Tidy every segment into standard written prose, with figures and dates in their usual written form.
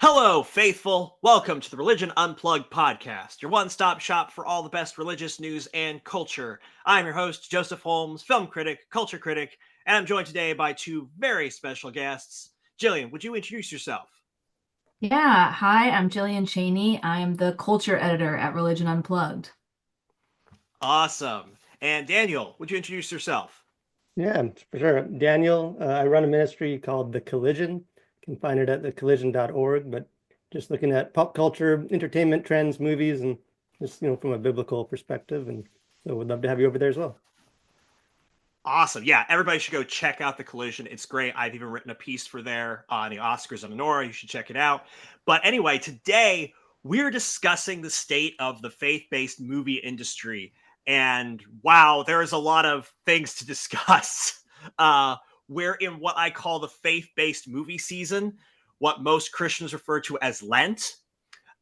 Hello, faithful. Welcome to the Religion Unplugged podcast, your one-stop shop for all the best religious news and culture. I'm your host, Joseph Holmes, film critic, culture critic, and I'm joined today by two very special guests. Jillian, would you introduce yourself? Yeah, hi, I'm Jillian Cheny. I'm the culture editor at Religion Unplugged. Awesome. And Daniel, would you introduce yourself? Yeah, for sure. Daniel, I run a ministry called The Collision. You can find it at thecollision.org, but just looking at pop culture, entertainment trends, movies, and just, from a biblical perspective. And so would love to have you over there as well. Awesome. Yeah, everybody should go check out The Collision. It's great. I've even written a piece for there on the Oscars and Honora. You should check it out. But anyway, today we're discussing the state of the faith-based movie industry. And wow, there is a lot of things to discuss. We're in what I call the faith-based movie season, what most Christians refer to as Lent.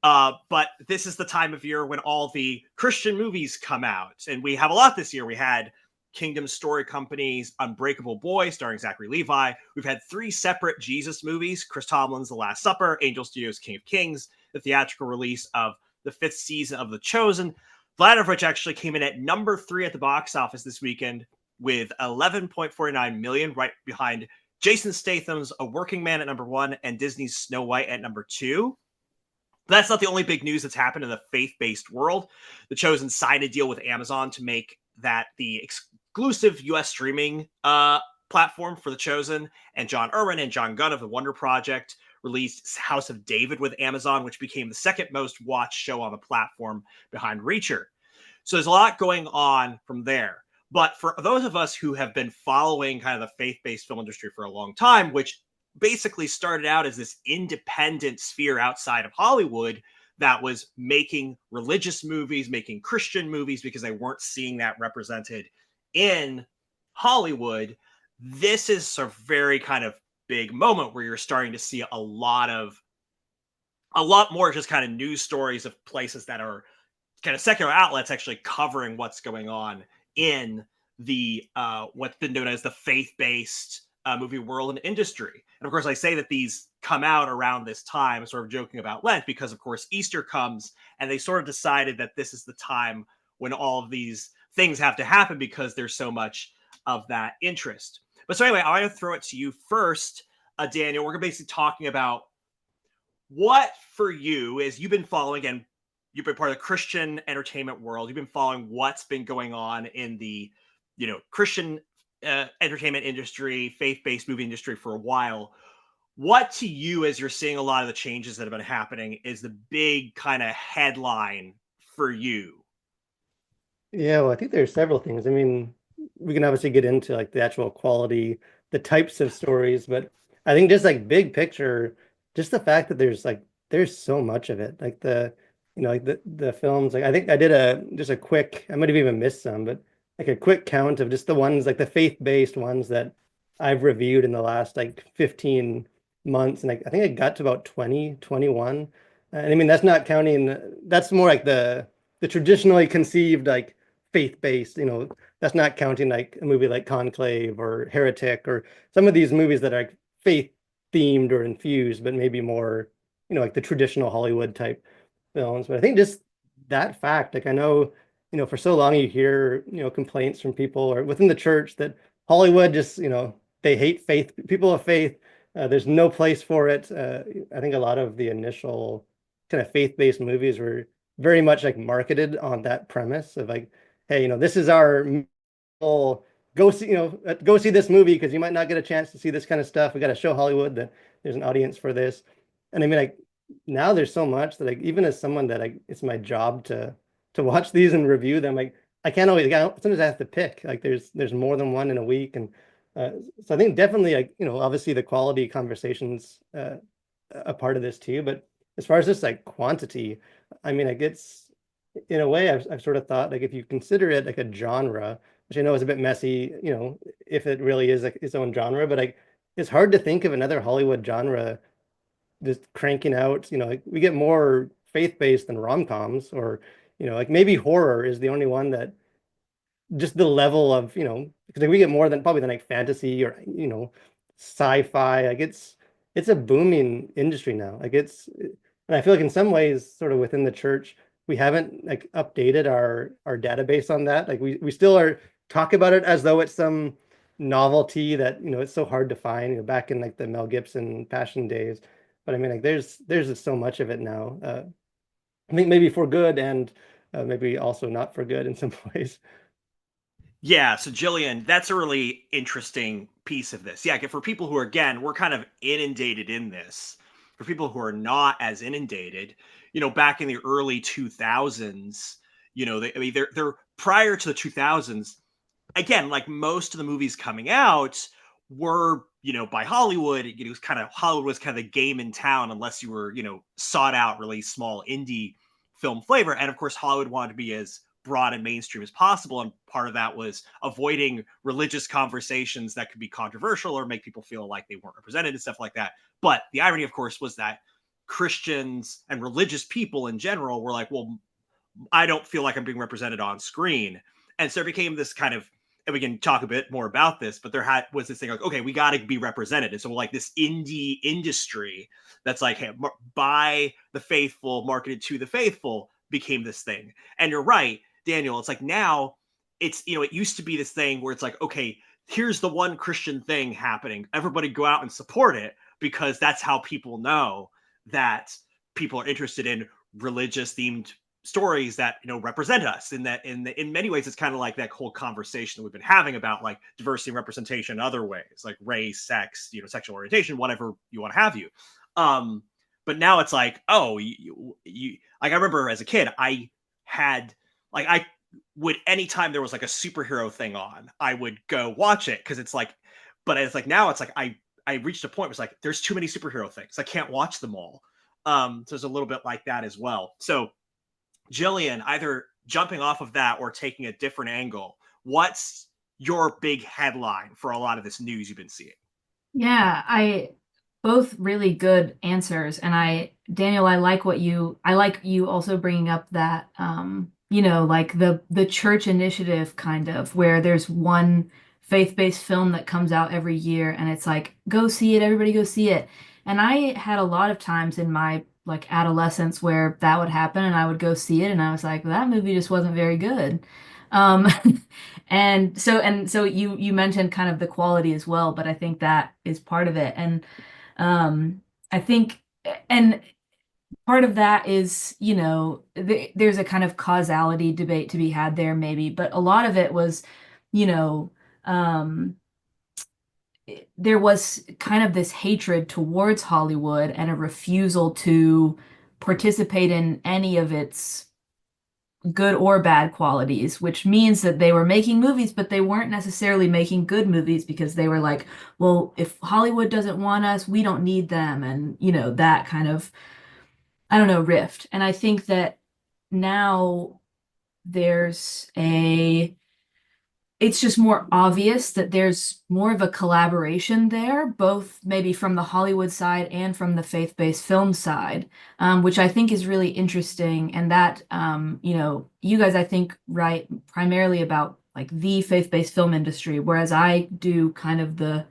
But this is the time of year when all the Christian movies come out. And we have a lot this year. We had Kingdom Story Company's Unbreakable Boy, starring Zachary Levi. We've had three separate Jesus movies: Chris Tomlin's The Last Supper, Angel Studios' King of Kings, the theatrical release of the fifth season of The Chosen, the latter of which actually came in at number 3 at the box office this weekend with 11.49 million, right behind Jason Statham's A Working Man at number 1 and Disney's Snow White at number 2. But that's not the only big news that's happened in the faith-based world. The Chosen signed a deal with Amazon to make that the exclusive US streaming platform for The Chosen, and John Irwin and John Gunn of the Wonder Project released House of David with Amazon, which became the second most watched show on the platform behind Reacher. So there's a lot going on from there. But for those of us who have been following kind of the faith-based film industry for a long time, which basically started out as this independent sphere outside of Hollywood that was making religious movies, making Christian movies, because they weren't seeing that represented in Hollywood, this is a very kind of big moment where you're starting to see a lot more just kind of news stories of places that are kind of secular outlets actually covering what's going on in the what's been known as the faith-based movie world and industry. And of course, I say that these come out around this time, sort of joking about Lent, because of course Easter comes, and they sort of decided that this is the time when all of these things have to happen because there's so much of that interest. But so anyway, I want to throw it to you first, Daniel. We're basically talking about what for you is you've been following, and you've been part of the Christian entertainment world. You've been following what's been going on in the, Christian entertainment industry, faith-based movie industry for a while. What to you, as you're seeing a lot of the changes that have been happening, is the big kind of headline for you? Yeah, well, I think there's several things. I mean, we can obviously get into like the actual quality, the types of stories, but I think just like big picture, just the fact that there's so much of it. Like the films, like I think I did just a quick, I might have even missed some, but like a quick count of just the ones, like the faith-based ones that I've reviewed in the last like 15 months. And like I think I got to about 20, 21. And I mean, that's not counting, that's more like the traditionally conceived like faith-based, that's not counting like a movie like Conclave or Heretic or some of these movies that are like faith themed or infused, but maybe more, like the traditional Hollywood type films. But I think just that fact, like I know, for so long you hear, complaints from people or within the church that Hollywood just, they hate faith, people of faith. There's no place for it. I think a lot of the initial kind of faith-based movies were very much like marketed on that premise of like, hey, this is our go see, go see this movie because you might not get a chance to see this kind of stuff. We got to show Hollywood that there's an audience for this. And I mean, like now there's so much that like even as someone that it's my job to watch these and review them, like I can't always, sometimes I have to pick. Like there's more than one in a week, and so I think definitely like obviously the quality conversations a part of this too, but as far as just like quantity, I mean, like it's in a way I've sort of thought like if you consider it like a genre, which I know is a bit messy, if it really is like its own genre, but like it's hard to think of another Hollywood genre just cranking out, like we get more faith-based than rom-coms, or like maybe horror is the only one that just the level of, because like we get more than probably than like fantasy or sci-fi. Like it's a booming industry now. Like and I feel like in some ways, sort of within the church, we haven't like updated our database on that. Like we still are talk about it as though it's some novelty that, it's so hard to find, back in like the Mel Gibson Passion days. But I mean, like there's just so much of it now. I think maybe for good and maybe also not for good in some ways. Yeah, so Jillian, that's a really interesting piece of this. Yeah, for people who are, again, we're kind of inundated in this. For people who are not as inundated, back in the early 2000s, I mean, they're prior to the 2000s, again, like most of the movies coming out were, by Hollywood. It was kind of Hollywood was kind of the game in town, unless you were, sought out, really small indie film flavor. And of course, Hollywood wanted to be as broad and mainstream as possible. And part of that was avoiding religious conversations that could be controversial or make people feel like they weren't represented and stuff like that. But the irony, of course, was that Christians and religious people in general were like, well, I don't feel like I'm being represented on screen. And so it became this kind of, and we can talk a bit more about this, but was this thing like, okay, we got to be represented. And so like this indie industry that's like, hey, by the faithful, marketed to the faithful, became this thing. And you're right, Daniel, it's like now it's, it used to be this thing where it's like, okay, here's the one Christian thing happening. Everybody go out and support it because that's how people know that people are interested in religious themed stories that represent us. In that in many ways it's kind of like that whole conversation that we've been having about like diversity and representation in other ways, like race, sex, sexual orientation, whatever you want to have you. But now it's like, oh, you like, I remember as a kid, I would, anytime there was like a superhero thing on, I would go watch it because it's like, but it's like now it's like I reached a point where it's like there's too many superhero things, I can't watch them all. So there's a little bit like that as well. So Jillian, either jumping off of that or taking a different angle, what's your big headline for a lot of this news you've been seeing? Yeah, both really good answers. And Daniel, I like you also bringing up that, like the church initiative kind of, where there's one faith-based film that comes out every year and it's like, go see it, everybody go see it. And I had a lot of times in my like adolescence where that would happen and I would go see it and I was like, that movie just wasn't very good. Um, and so you mentioned kind of the quality as well, but I think that is part of it. And I think, and part of that is, there's a kind of causality debate to be had there, maybe, but a lot of it was, you know, um, there was kind of this hatred towards Hollywood and a refusal to participate in any of its good or bad qualities, which means that they were making movies, but they weren't necessarily making good movies because they were like, well, if Hollywood doesn't want us, we don't need them. And, that kind of, I don't know, rift. And I think that now there's it's just more obvious that there's more of a collaboration there, both maybe from the Hollywood side and from the faith-based film side, which I think is really interesting. And that, you guys, I think, write primarily about like the faith-based film industry, whereas I do kind of the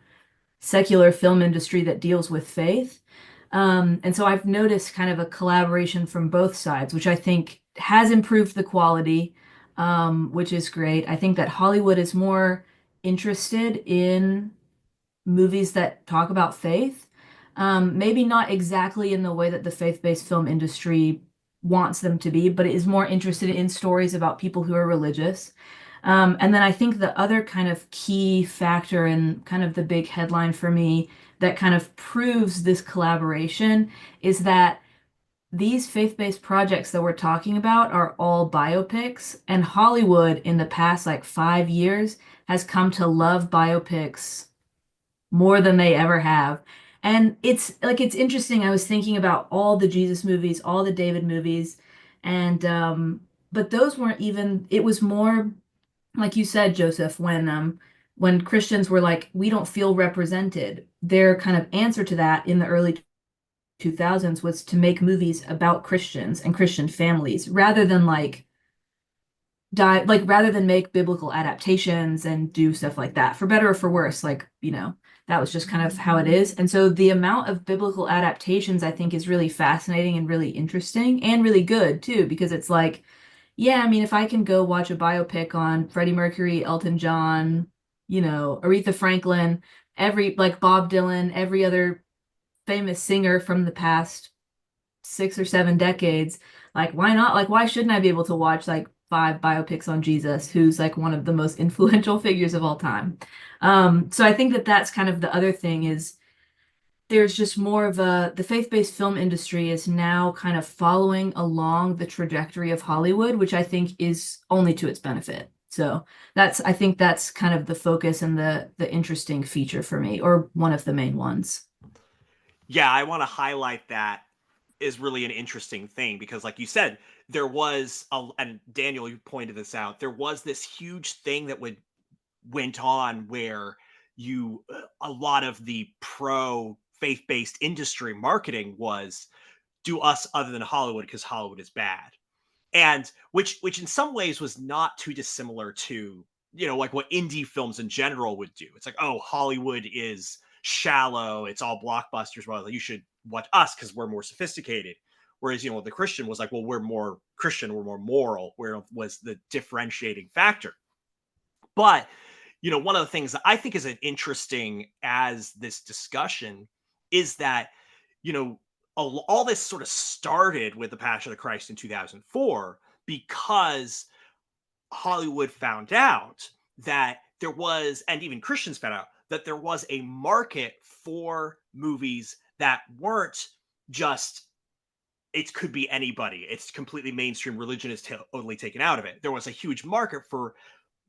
secular film industry that deals with faith. And so I've noticed kind of a collaboration from both sides, which I think has improved the quality, which is great. I think that Hollywood is more interested in movies that talk about faith. Maybe not exactly in the way that the faith-based film industry wants them to be, but it is more interested in stories about people who are religious. And then I think the other kind of key factor and kind of the big headline for me that kind of proves this collaboration is that these faith-based projects that we're talking about are all biopics, and Hollywood in the past like 5 years has come to love biopics more than they ever have. And it's interesting. I was thinking about all the Jesus movies, all the David movies, and but those weren't even, it was more like you said, Joseph, when Christians were like, we don't feel represented, their kind of answer to that in the early 2000s was to make movies about Christians and Christian families rather than rather than make biblical adaptations and do stuff like that, for better or for worse, like, that was just kind of how it is. And so the amount of biblical adaptations I think is really fascinating and really interesting and really good too, because it's like, yeah, I mean, if I can go watch a biopic on Freddie Mercury, Elton John, Aretha Franklin, like Bob Dylan, every other famous singer from the past 6 or 7 decades, like why not? Like why shouldn't I be able to watch like 5 biopics on Jesus, who's like one of the most influential figures of all time? So I think that that's kind of the other thing is there's just more of the faith-based film industry is now kind of following along the trajectory of Hollywood, which I think is only to its benefit. So I think that's kind of the focus and the interesting feature for me, or one of the main ones. Yeah, I want to highlight that is really an interesting thing because, like you said, there was and Daniel, you pointed this out, there was this huge thing that went on where a lot of the pro faith-based industry marketing was do us other than Hollywood because Hollywood is bad. And which in some ways was not too dissimilar to, like what indie films in general would do. It's like, oh, Hollywood is shallow, it's all blockbusters, well, you should watch us because we're more sophisticated. Whereas, the Christian was like, well, we're more Christian, we're more moral, where was the differentiating factor. But one of the things that I think is interesting as this discussion is that, all this sort of started with the Passion of the Christ in 2004 because Hollywood found out that there was, and even Christians found out that there was a market for movies that weren't just, it could be anybody. It's completely mainstream. Religion is totally taken out of it. There was a huge market for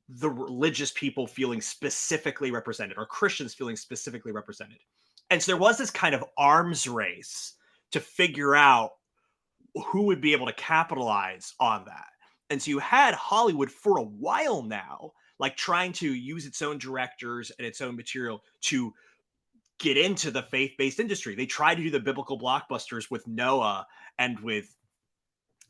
the religious people feeling specifically represented, or Christians feeling specifically represented. And so there was this kind of arms race to figure out who would be able to capitalize on that. And so you had Hollywood for a while now, like trying to use its own directors and its own material to get into the faith-based industry. They tried to do the biblical blockbusters with Noah and with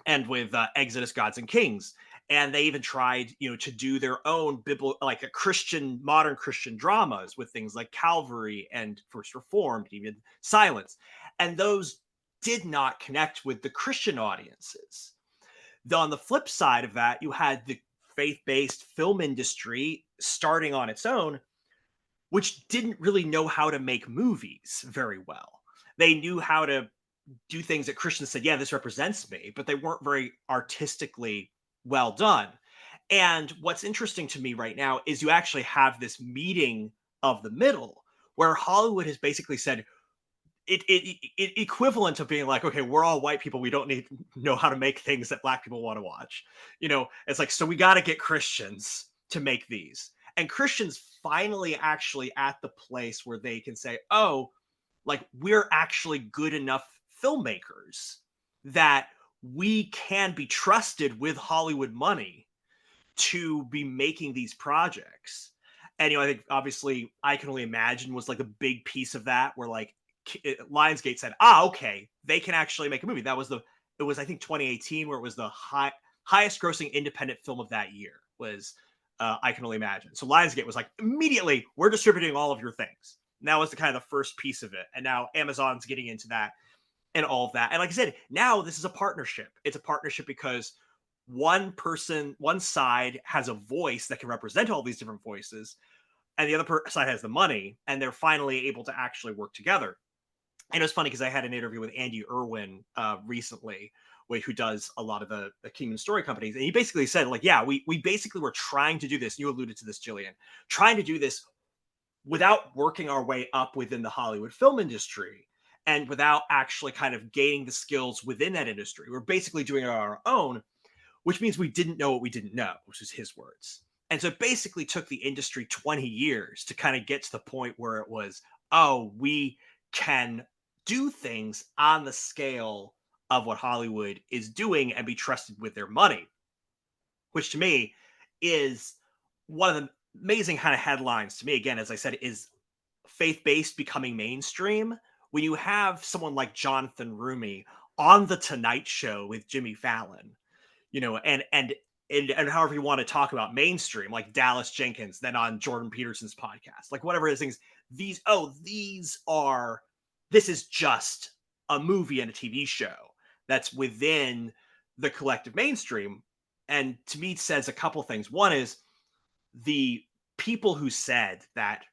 Exodus, Gods and Kings. And they even tried, to do their own biblical, like a Christian, modern Christian dramas with things like Calvary and First Reformed, even Silence. And those did not connect with the Christian audiences. Though on the flip side of that, you had the faith-based film industry starting on its own, which didn't really know how to make movies very well. They knew how to do things that Christians said, yeah, this represents me, but they weren't very artistically well done. And what's interesting to me right now is you actually have this meeting of the middle where Hollywood has basically said, it equivalent of being like, okay, we're all white people, we don't need to know how to make things that black people want to watch. It's like, so we got to get Christians to make these. And Christians finally actually at the place where they can say, oh, like we're actually good enough filmmakers that we can be trusted with Hollywood money to be making these projects. And I think obviously I Can Only Imagine was like a big piece of that, where like Lionsgate said, okay, they can actually make a movie. It was I think 2018 where it was the highest grossing independent film of that year was I Can Only Imagine. So Lionsgate was like, immediately, we're distributing all of your things. And that was the kind of the first piece of it. And now Amazon's getting into that and all of that. And like I said, now this is a partnership. It's a partnership because one side has a voice that can represent all these different voices, and the other side has the money, and they're finally able to actually work together. And it was funny because I had an interview with Andy Irwin recently, who does a lot of the Kingdom Story companies. And he basically said, like, yeah, we basically were trying to do this. You alluded to this, Jillian, trying to do this without working our way up within the Hollywood film industry and without actually kind of gaining the skills within that industry. We're basically doing it on our own, which means we didn't know what we didn't know, which is his words. And so it basically took the industry 20 years to kind of get to the point where it was, oh, we can do things on the scale of what Hollywood is doing and be trusted with their money, which to me is one of the amazing kind of headlines to me, again, as I said, is faith-based becoming mainstream. When you have someone like Jonathan Roumie on the Tonight Show with Jimmy Fallon, and however you want to talk about mainstream, like Dallas Jenkins, then on Jordan Peterson's podcast, like whatever those things, these this is just a movie and a TV show that's within the collective mainstream. And to me, it says a couple things. One is the people who said that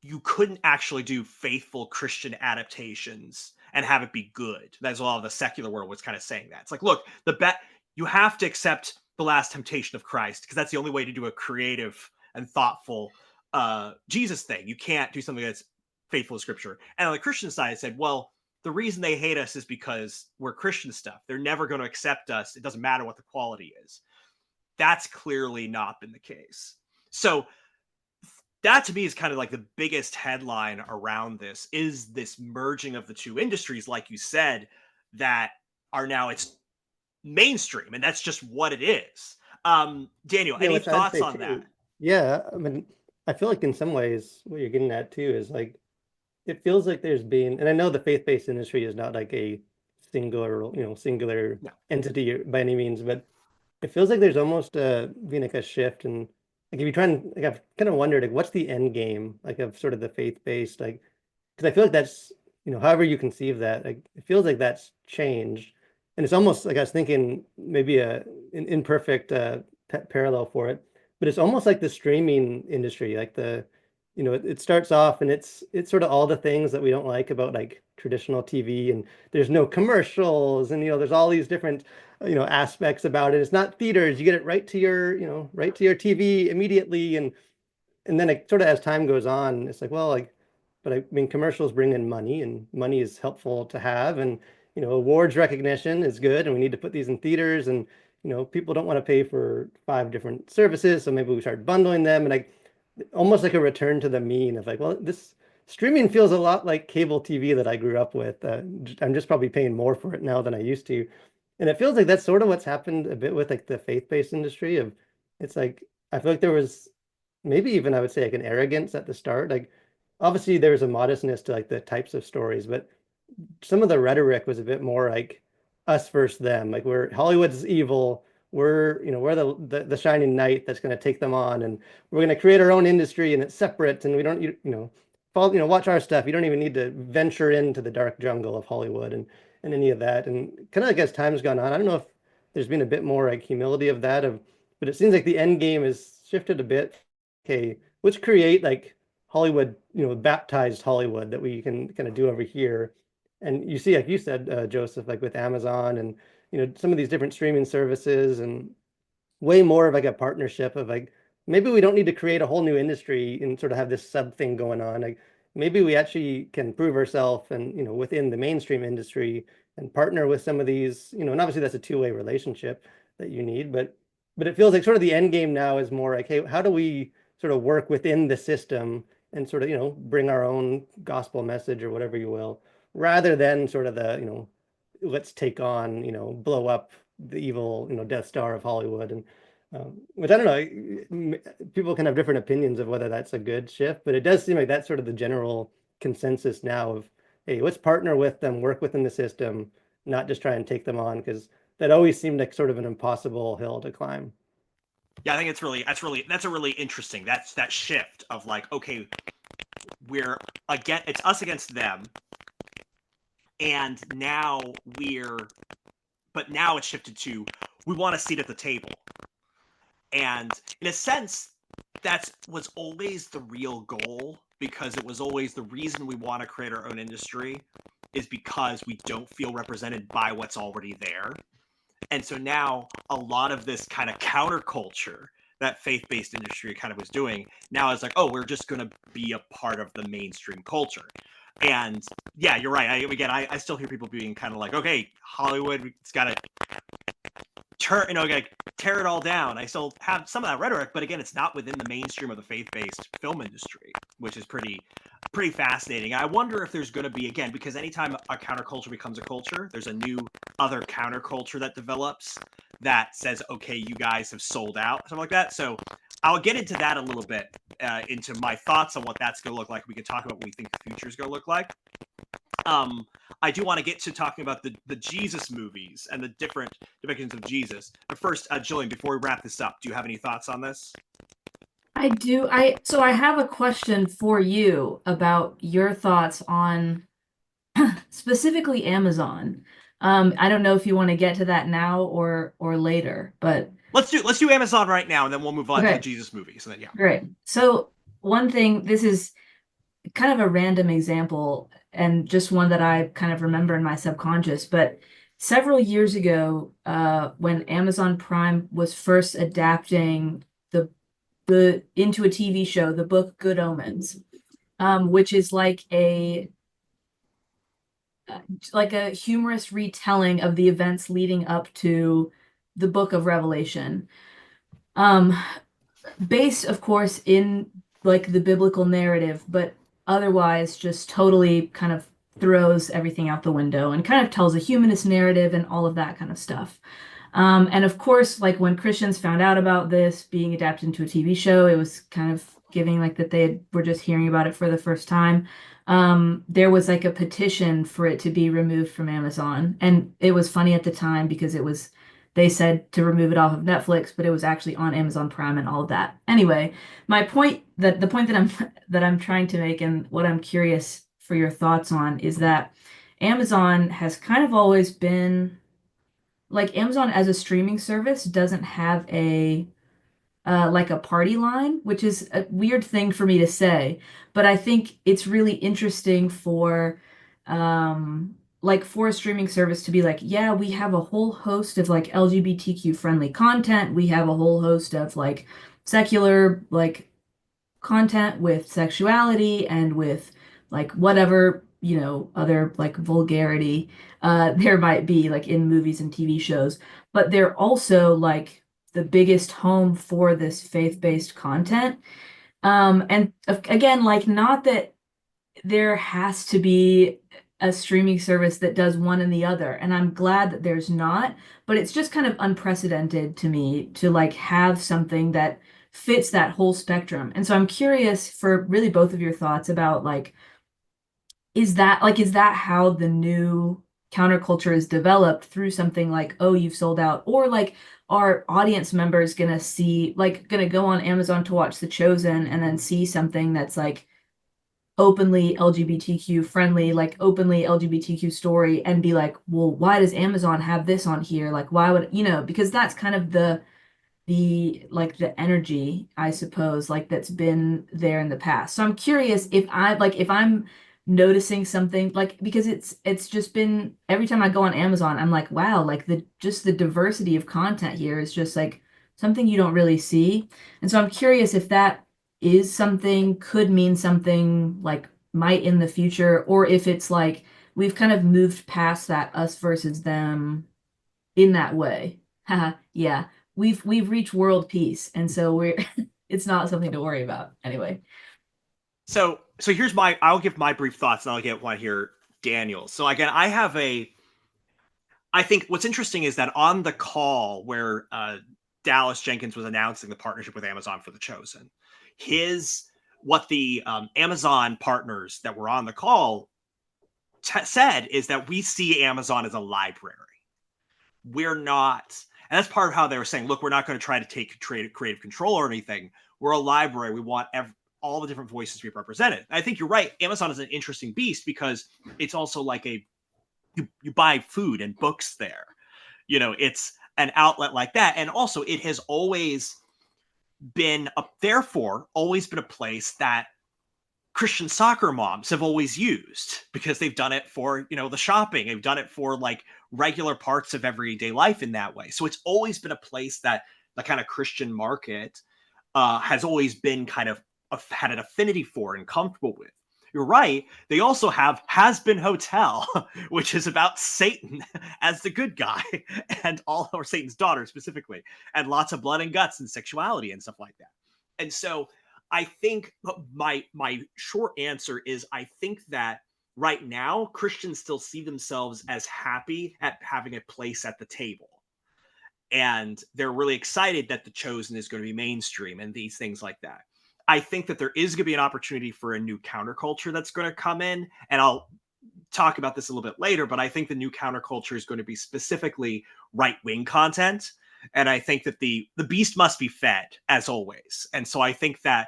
you couldn't actually do faithful Christian adaptations and have it be good. That's a lot of the secular world was kind of saying that. It's like, look, you have to accept The Last Temptation of Christ because that's the only way to do a creative and thoughtful Jesus thing. You can't do something that's faithful to Scripture. And on the Christian side, I said, well, the reason they hate us is because we're Christian stuff. They're never going to accept us. It doesn't matter what the quality is. That's clearly not been the case. So that to me is kind of like the biggest headline around this, is this merging of the two industries, like you said, that are now it's mainstream, and that's just what it is. Daniel, any thoughts on that? Yeah, I mean, I feel like in some ways what you're getting at too is like, it feels like there's been, and I know the faith-based industry is not like a singular No. entity by any means, but it feels like there's almost been like a shift. And like if you try and like, I've kind of wondered like what's the end game like of sort of the faith-based, like, because I feel like that's, however you conceive that, like it feels like that's changed. And it's almost like I was thinking maybe an imperfect parallel for it, but it's almost like the streaming industry, like it starts off and it's sort of all the things that we don't like about like traditional TV, and there's no commercials, and there's all these different aspects about it. It's not theaters, you get it right to your TV immediately, and then it sort of, as time goes on, it's like, well, like, but I mean, commercials bring in money, and money is helpful to have, and awards recognition is good, and we need to put these in theaters, and people don't want to pay for 5 different services, so maybe we start bundling them, and like almost like a return to the mean of like, well, this streaming feels a lot like cable TV that I grew up with. I'm just probably paying more for it now than I used to, and it feels like that's sort of what's happened a bit with like the faith-based industry. Of it's like I feel like there was maybe even I would say like an arrogance at the start. Like obviously there was a modestness to like the types of stories, but some of the rhetoric was a bit more like us versus them. Like Hollywood's evil. We're the shining knight that's going to take them on, and we're going to create our own industry, and it's separate, and we don't follow, watch our stuff. You don't even need to venture into the dark jungle of Hollywood and any of that. And kind of like as time's gone on, I don't know if there's been a bit more like humility of that, but it seems like the end game has shifted a bit. Okay, let's create like Hollywood, baptized Hollywood that we can kind of do over here. And you see, like you said, Joseph, like with Amazon and some of these different streaming services, and way more of like a partnership of like, maybe we don't need to create a whole new industry and sort of have this sub thing going on. Like maybe we actually can prove ourselves and within the mainstream industry and partner with some of these, and obviously that's a two-way relationship that you need, but it feels like sort of the end game now is more like, hey, how do we sort of work within the system and sort of bring our own gospel message or whatever you will, rather than sort of the let's take on blow up the evil Death Star of Hollywood. And which I don't know, people can have different opinions of whether that's a good shift, but it does seem like that's sort of the general consensus now of, hey, let's partner with them, work within the system, not just try and take them on, because that always seemed like sort of an impossible hill to climb. Yeah, I think that's a really interesting, that shift of like, okay, it's us against them, and now it's shifted to, we want a seat at the table. And in a sense, that was always the real goal, because it was always the reason we want to create our own industry is because we don't feel represented by what's already there. And so now a lot of this kind of counterculture that faith-based industry kind of was doing now is like, oh, we're just going to be a part of the mainstream culture. And yeah, you're right. I still hear people being kind of like, okay, Hollywood, it's got to tear it all down. I still have some of that rhetoric, but again, it's not within the mainstream of the faith-based film industry, which is pretty fascinating. I wonder if there's going to be, again, because anytime a counterculture becomes a culture, there's a new other counterculture that develops that says, okay, you guys have sold out, something like that. So I'll get into that a little bit, into my thoughts on what that's going to look like. We can talk about what we think the future is going to look like. I do want to get to talking about the Jesus movies and the different depictions of Jesus. But first, Jillian, before we wrap this up, do you have any thoughts on this? I do. So I have a question for you about your thoughts on specifically Amazon. I don't know if you want to get to that now or later, but Let's do Amazon right now, and then we'll move on to the okay, Jesus movies. And then yeah. great. So one thing, this is kind of a random example and just one that I kind of remember in my subconscious, but several years ago, when Amazon Prime was first adapting the into a TV show, the book Good Omens, which is like a humorous retelling of the events leading up to the book of Revelation. Um, Based, of course, in like the biblical narrative, but otherwise just totally kind of throws everything out the window and kind of tells a humanist narrative and all of that kind of stuff. And of course, like when Christians found out about this being adapted into a TV show, it was kind of giving like that were just hearing about it for the first time. There was like a petition for it to be removed from Amazon. And it was funny at the time because they said to remove it off of Netflix, but it was actually on Amazon Prime and all of that. Anyway, the point that I'm trying to make and what I'm curious for your thoughts on is that Amazon has kind of always been like Amazon as a streaming service doesn't have a like a party line, which is a weird thing for me to say, but I think it's really interesting for like for a streaming service to be like, yeah, we have a whole host of like LGBTQ friendly content. We have a whole host of like secular like content with sexuality and with like whatever, other like vulgarity there might be like in movies and TV shows. But they're also like the biggest home for this faith-based content. And again, like not that there has to be a streaming service that does one and the other. And I'm glad that there's not, but it's just kind of unprecedented to me to like have something that fits that whole spectrum. And so I'm curious for really both of your thoughts about like, is that how the new counterculture is developed through something like, oh, you've sold out, or like are audience members gonna go on Amazon to watch The Chosen and then see something that's like openly LGBTQ friendly, like openly LGBTQ story and be like, well, why does Amazon have this on here? Like, why would, because that's kind of the energy, I suppose, like that's been there in the past. So I'm curious if I'm noticing something like because it's just been every time I go on Amazon, I'm like, wow, like the diversity of content here is just like something you don't really see. And so I'm curious if that is something could mean something like might in the future, or if it's like we've kind of moved past that us versus them in that way. Haha, yeah. We've reached world peace, and so we're it's not something to worry about anyway. So here's I'll give my brief thoughts, and I'll want to hear Daniel. So again, I think what's interesting is that on the call where Dallas Jenkins was announcing the partnership with Amazon for The Chosen, what the Amazon partners that were on the call said is that we see Amazon as a library. We're not, and that's part of how they were saying, look, we're not going to try to take creative control or anything. We're a library. We want all the different voices to be represented. And I think you're right. Amazon is an interesting beast because it's also like you buy food and books there. It's an outlet like that. And also it has always been always been a place that Christian soccer moms have always used because they've done it for, the shopping. They've done it for like regular parts of everyday life in that way. So it's always been a place that the kind of Christian market has always been kind of had an affinity for and comfortable with. You're right. They also have Has Been Hotel, which is about Satan as the good guy or Satan's daughter specifically, and lots of blood and guts and sexuality and stuff like that. And so I think my short answer is I think that right now Christians still see themselves as happy at having a place at the table. And they're really excited that The Chosen is going to be mainstream and these things like that. I think that there is going to be an opportunity for a new counterculture that's going to come in. And I'll talk about this a little bit later, but I think the new counterculture is going to be specifically right-wing content. And I think that the beast must be fed, as always. And so I think that,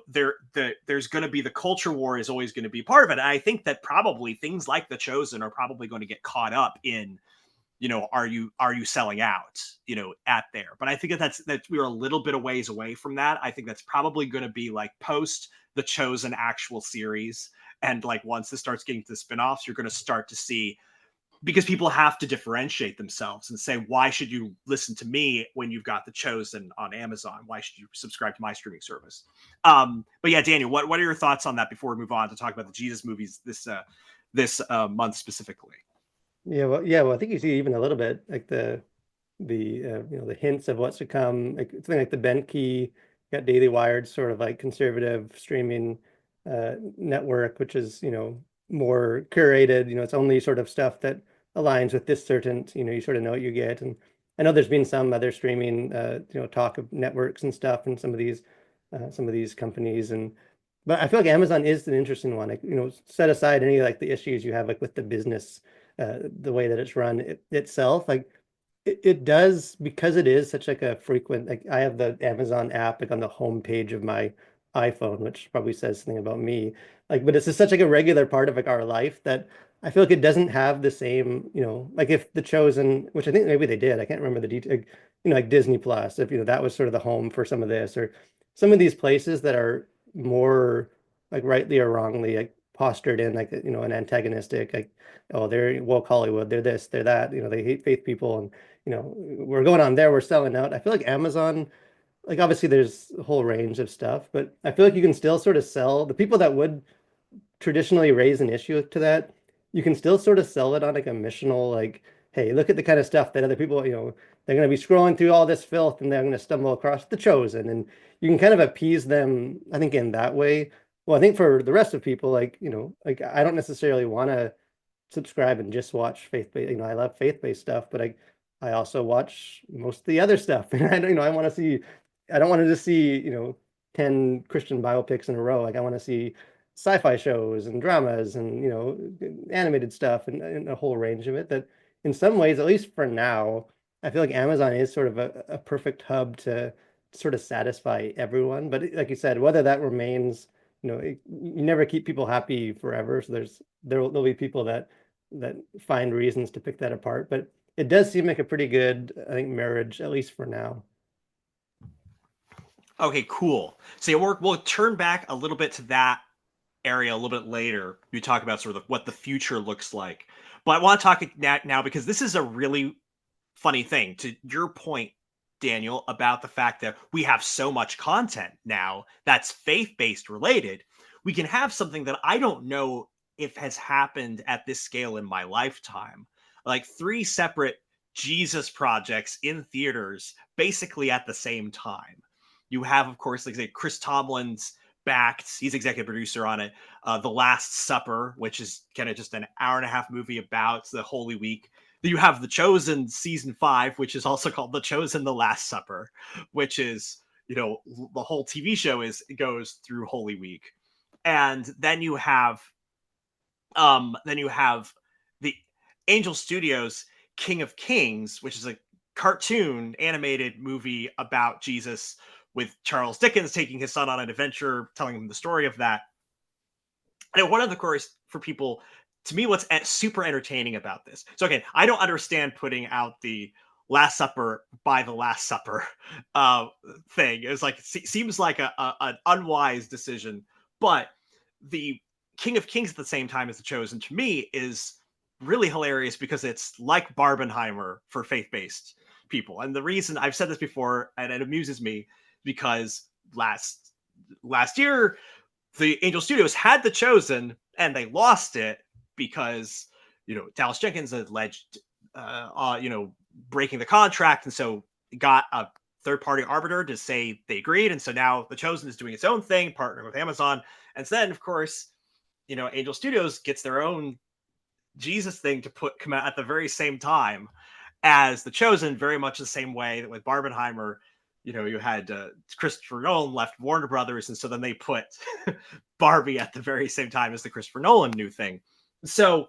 there's going to be, the culture war is always going to be part of it. And I think that probably things like The Chosen are probably going to get caught up in, are you selling out, at there. But I think that we're a little bit of ways away from that. I think that's probably going to be like post The Chosen actual series. And like once this starts getting to the spinoffs, you're going to start to see, because people have to differentiate themselves and say, why should you listen to me when you've got The Chosen on Amazon? Why should you subscribe to my streaming service? But yeah, Daniel, what are your thoughts on that before we move on to talk about the Jesus movies this month specifically? Well, I think you see even a little bit like the the hints of what's to come, like something like the Bentkey, got Daily Wired, sort of like conservative streaming network, which is more curated. It's only sort of stuff that aligns with this certain, you sort of know what you get. And I know there's been some other streaming talk of networks and stuff, and some of these companies. But I feel like Amazon is an interesting one. Like, set aside any like the issues you have like with the business, the way that it's run itself, like it does, because it is such like a frequent, like I have the Amazon app like on the home page of my iPhone, which probably says something about me. Like, but it's just such like a regular part of like our life that I feel like it doesn't have the same, like if The Chosen, which I think maybe they did, I can't remember the detail, like Disney Plus, if that was sort of the home for some of this, or some of these places that are more like rightly or wrongly like postured in like an antagonistic, like, oh, they're woke Hollywood, they're this, they're that, they hate faith people, and we're going on there, we're selling out. I feel like Amazon, like obviously there's a whole range of stuff, but I feel like you can still sort of sell the people that would traditionally raise an issue to that. You can still sort of sell it on like a missional, like, hey, look at the kind of stuff that other people, they're going to be scrolling through all this filth and they're going to stumble across The Chosen. And you can kind of appease them, I think, in that way. Well, I think for the rest of people, like, like I don't necessarily want to subscribe and just watch faith-based, I love faith-based stuff, but I also watch most of the other stuff. And I want to see, I don't want to just see, 10 Christian biopics in a row. Like I want to see sci-fi shows and dramas and, animated stuff, and a whole range of it. That in some ways, at least for now, I feel like Amazon is sort of a perfect hub to sort of satisfy everyone. But like you said, whether that remains, you never keep people happy forever. So there'll be people that find reasons to pick that apart. But it does seem like a pretty good, I think, marriage, at least for now. Okay, cool. So yeah, we'll turn back a little bit to that area a little bit later. You talk about sort of what the future looks like. But I want to talk now because this is a really funny thing. To your point, Daniel, about the fact that we have so much content now that's faith-based related. We can have something that I don't know if has happened at this scale in my lifetime. Like 3 separate Jesus projects in theaters basically at the same time. You have, of course, like say Chris Tomlin's backed, he's executive producer on it, The Last Supper, which is kind of just an hour-and-a-half movie about the Holy Week. You have The Chosen season 5, which is also called The Chosen: The Last Supper, which is, the whole TV show goes through Holy Week. And then you have the Angel Studios King of Kings, which is a cartoon animated movie about Jesus, with Charles Dickens taking his son on an adventure, telling him the story of that. And one of the course for people, to me, what's super entertaining about this. So again, I don't understand putting out the Last Supper by the Last Supper thing. It's like, seems like an unwise decision, but the King of Kings at the same time as The Chosen, to me, is really hilarious because it's like Barbheimer for faith-based people. And the reason, I've said this before, and it amuses me, because last year the Angel Studios had The Chosen and they lost it because Dallas Jenkins alleged breaking the contract, and so got a third-party arbiter to say they agreed, and so now The Chosen is doing its own thing, partnering with Amazon. And so then, of course, Angel Studios gets their own Jesus thing to come out at the very same time as The Chosen, very much the same way that with Barbheimer, you had Christopher Nolan left Warner Brothers, and so then they put Barbie at the very same time as the Christopher Nolan new thing. So,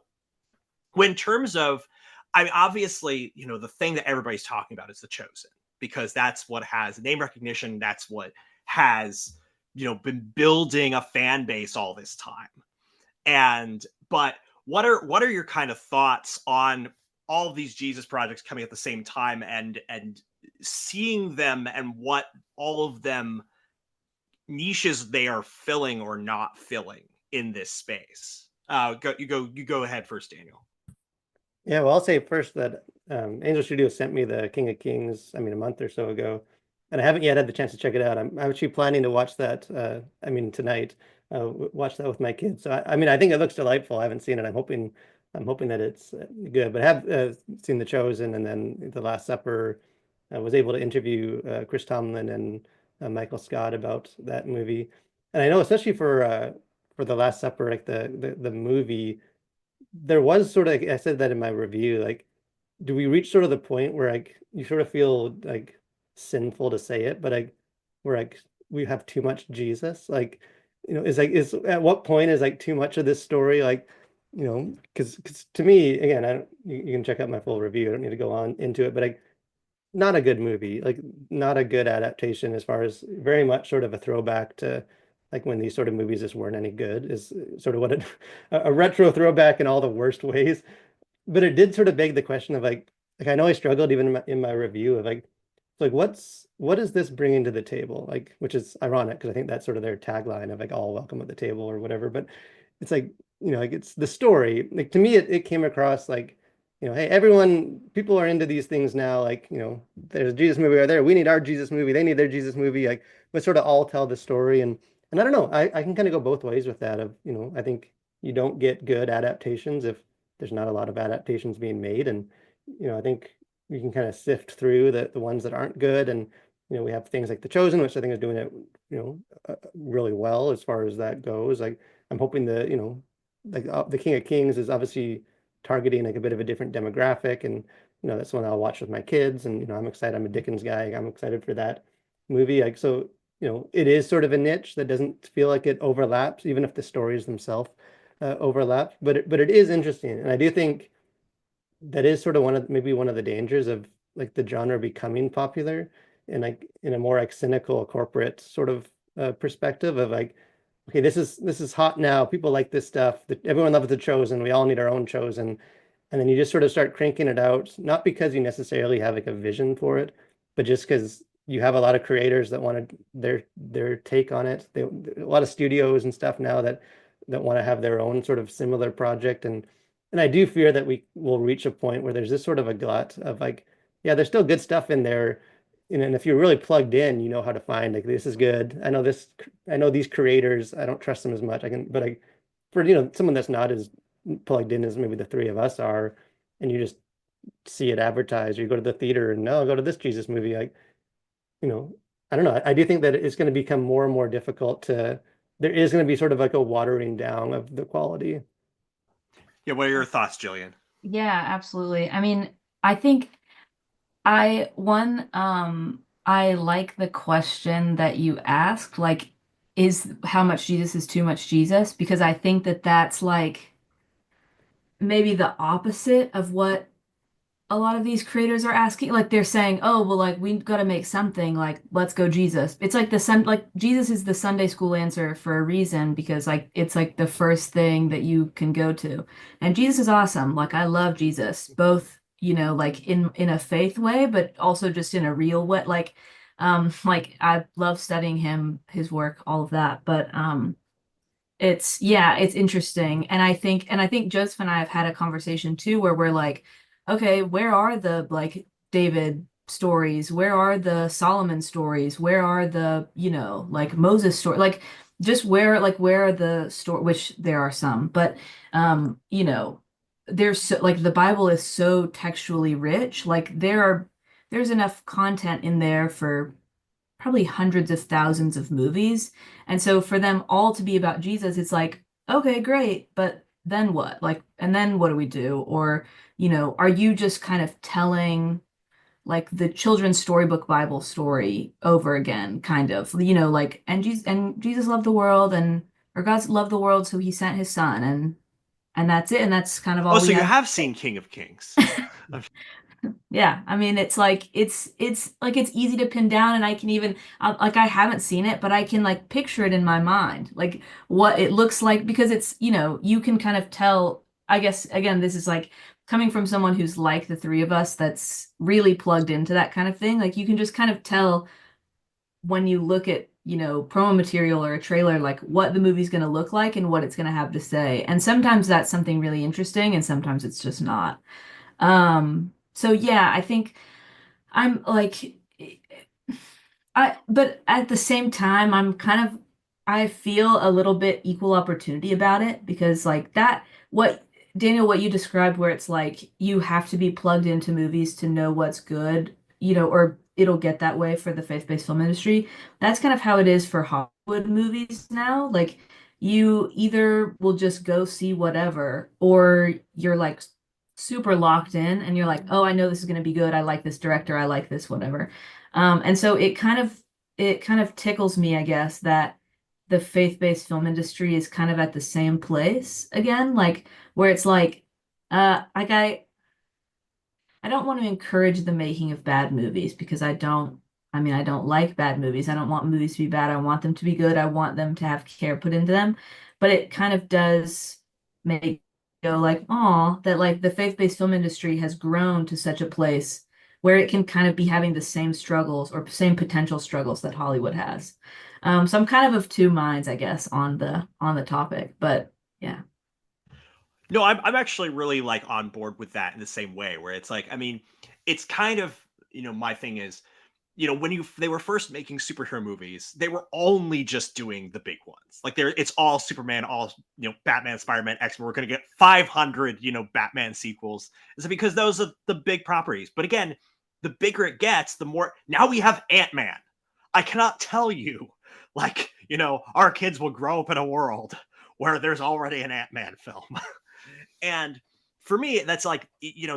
in terms of I mean, obviously, the thing that everybody's talking about is The Chosen, because that's what has name recognition. That's what has, been building a fan base all this time. But what are your kind of thoughts on all of these Jesus projects coming at the same time, and seeing them and what all of them niches they are filling or not filling in this space? You go ahead first, Daniel. Yeah, well, I'll say first that Angel Studio sent me the King of Kings, a month or so ago, and I haven't yet had the chance to check it out. I'm actually planning to watch that, tonight, watch that with my kids. So, I think it looks delightful. I haven't seen it. I'm hoping that it's good, but I have seen The Chosen, and then The Last Supper. I was able to interview Chris Tomlin and Michael Scott about that movie. And I know, especially for The Last Supper, like the movie, there was sort of, I said that in my review, like, do we reach sort of the point where like you sort of feel like sinful to say it, but like we're like we have too much Jesus? Like, is at what point is like too much of this story? Like, because to me, again, I don't, you can check out my full review. I don't need to go on into it, but like not a good movie, like not a good adaptation, as far as very much sort of a throwback to like when these sort of movies just weren't any good, is sort of what a retro throwback in all the worst ways. But it did sort of beg the question of like I know I struggled even in my review of like what is this bringing to the table? Like, which is ironic because I think that's sort of their tagline of like all welcome at the table or whatever. But it's like, like it's the story. Like to me, it came across like, hey, people are into these things now. Like, there's a Jesus movie right there. We need our Jesus movie. They need their Jesus movie. Like, let's sort of all tell the story. And I don't know, I can kind of go both ways with that of, I think you don't get good adaptations if there's not a lot of adaptations being made. And, I think you can kind of sift through the ones that aren't good. And, we have things like The Chosen, which I think is doing it, really well as far as that goes. Like, I'm hoping the King of Kings is obviously targeting like a bit of a different demographic. And, that's one I'll watch with my kids. And, I'm excited. I'm a Dickens guy. I'm excited for that movie. Like, so, it is sort of a niche that doesn't feel like it overlaps, even if the stories themselves overlap. But it is interesting, and I do think that is sort of maybe one of the dangers of like the genre becoming popular, and like in a more like cynical corporate sort of perspective of like, okay, this is hot now. People like this stuff. Everyone loves The Chosen. We all need our own Chosen, and then you just sort of start cranking it out, not because you necessarily have like a vision for it, but just because you have a lot of creators that want their take on it. A lot of studios and stuff now that want to have their own sort of similar project, and I do fear that we will reach a point where there's this sort of a glut of like, yeah, there's still good stuff in there, and if you're really plugged in, you know how to find like this is good. I know these creators. I don't trust them as much. But for someone that's not as plugged in as maybe the three of us are, and you just see it advertised, or you go to the theater and no, go to this Jesus movie, like. I don't know. I do think that it's going to become more and more difficult there is going to be sort of like a watering down of the quality. Yeah, what are your thoughts, Jillian? Yeah, absolutely. I mean, I think I like the question that you asked, like, is how much Jesus is too much Jesus? Because I think that that's like maybe the opposite of what a lot of these creators are asking. Like they're saying, oh, well, like we got to make something, like let's go Jesus. It's like like Jesus is the Sunday school answer for a reason, because like it's like the first thing that you can go to. And Jesus is awesome. Like I love Jesus, both, like in a faith way, but also just in a real way. Like I love studying his work, all of that. But it's interesting. And I think Joseph and I have had a conversation too where we're like, okay, where are the like David stories? Where are the Solomon stories? Where are the, like Moses story? Like just where are the story, which there are some, but there's like the Bible is so textually rich. Like there's enough content in there for probably hundreds of thousands of movies. And so for them all to be about Jesus, it's like, okay, great, but then what? Like, and then what do we do? Or, are you just kind of telling like the children's storybook Bible story over again, kind of, like, and Jesus loved the world, and or God's loved the world, so he sent his son, and that's it. And that's kind of all Oh, we so you have. have seen King of Kings. Yeah, I mean, it's like it's easy to pin down, and I can even like I haven't seen it, but I can like picture it in my mind, like what it looks like because it's you can kind of tell. I guess again, this is like coming from someone who's like the three of us, that's really plugged into that kind of thing. Like you can just kind of tell when you look at promo material or a trailer, like what the movie's going to look like and what it's going to have to say. And sometimes that's something really interesting, and sometimes it's just not. So yeah, I think I'm like but at the same time, I feel a little bit equal opportunity about it because like that what Daniel, what you described where it's like you have to be plugged into movies to know what's good, or it'll get that way for the faith-based film industry. That's kind of how it is for Hollywood movies now. Like you either will just go see whatever, or you're like super locked in and you're like, oh, I know this is going to be good. I like this director. I like this, whatever. And so it kind of tickles me, I guess, that the faith-based film industry is kind of at the same place again, like where it's like I don't want to encourage the making of bad movies because I mean, I don't like bad movies. I don't want movies to be bad. I want them to be good. I want them to have care put into them. But it kind of does make you go like, oh, that like the faith-based film industry has grown to such a place where it can kind of be having the same struggles or same potential struggles that Hollywood has. So I'm kind of two minds, I guess, on the topic. But yeah. No, I'm actually really like on board with that in the same way where it's like, I mean, it's kind of, my thing is, when they were first making superhero movies, they were only just doing the big ones. Like it's all Superman, all, Batman, Spider-Man, X-Men. We're going to get 500, Batman sequels. Is it because those are the big properties? But again, the bigger it gets, the more now we have Ant-Man. I cannot tell you, like, our kids will grow up in a world where there's already an Ant-Man film. And for me, that's like,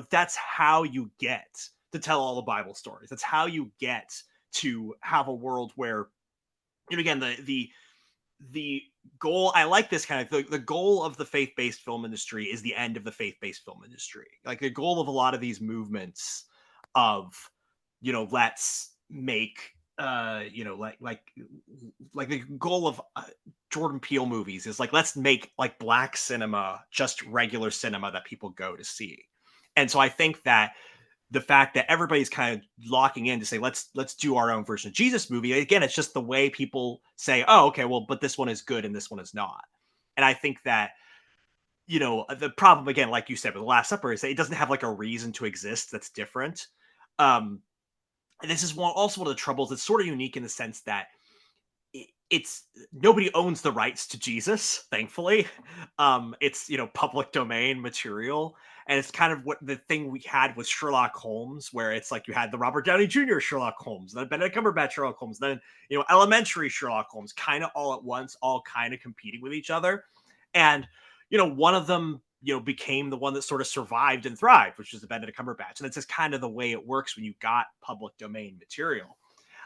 that's how you get to tell all the Bible stories. That's how you get to have a world where, again, the goal, I like this kind of the goal of the faith-based film industry is the end of the faith-based film industry. Like the goal of a lot of these movements of, let's make like the goal of Jordan Peele movies is like, let's make like black cinema just regular cinema that people go to see. And so I think that the fact that everybody's kind of locking in to say, let's do our own version of Jesus movie. Again, it's just the way people say, oh, okay, well, but this one is good and this one is not. And I think that, the problem, again, like you said, with The Last Supper is that it doesn't have like a reason to exist that's different. And this is also one of the troubles. It's sort of unique in the sense that it's nobody owns the rights to Jesus, thankfully. It's public domain material, and it's kind of what the thing we had with Sherlock Holmes, where it's like you had the Robert Downey Jr. Sherlock Holmes, then Benedict Cumberbatch Sherlock Holmes, then elementary Sherlock Holmes, kind of all at once, all kind of competing with each other, and one of them became the one that sort of survived and thrived, which is the Benedict Cumberbatch, and it's just kind of the way it works when you got public domain material.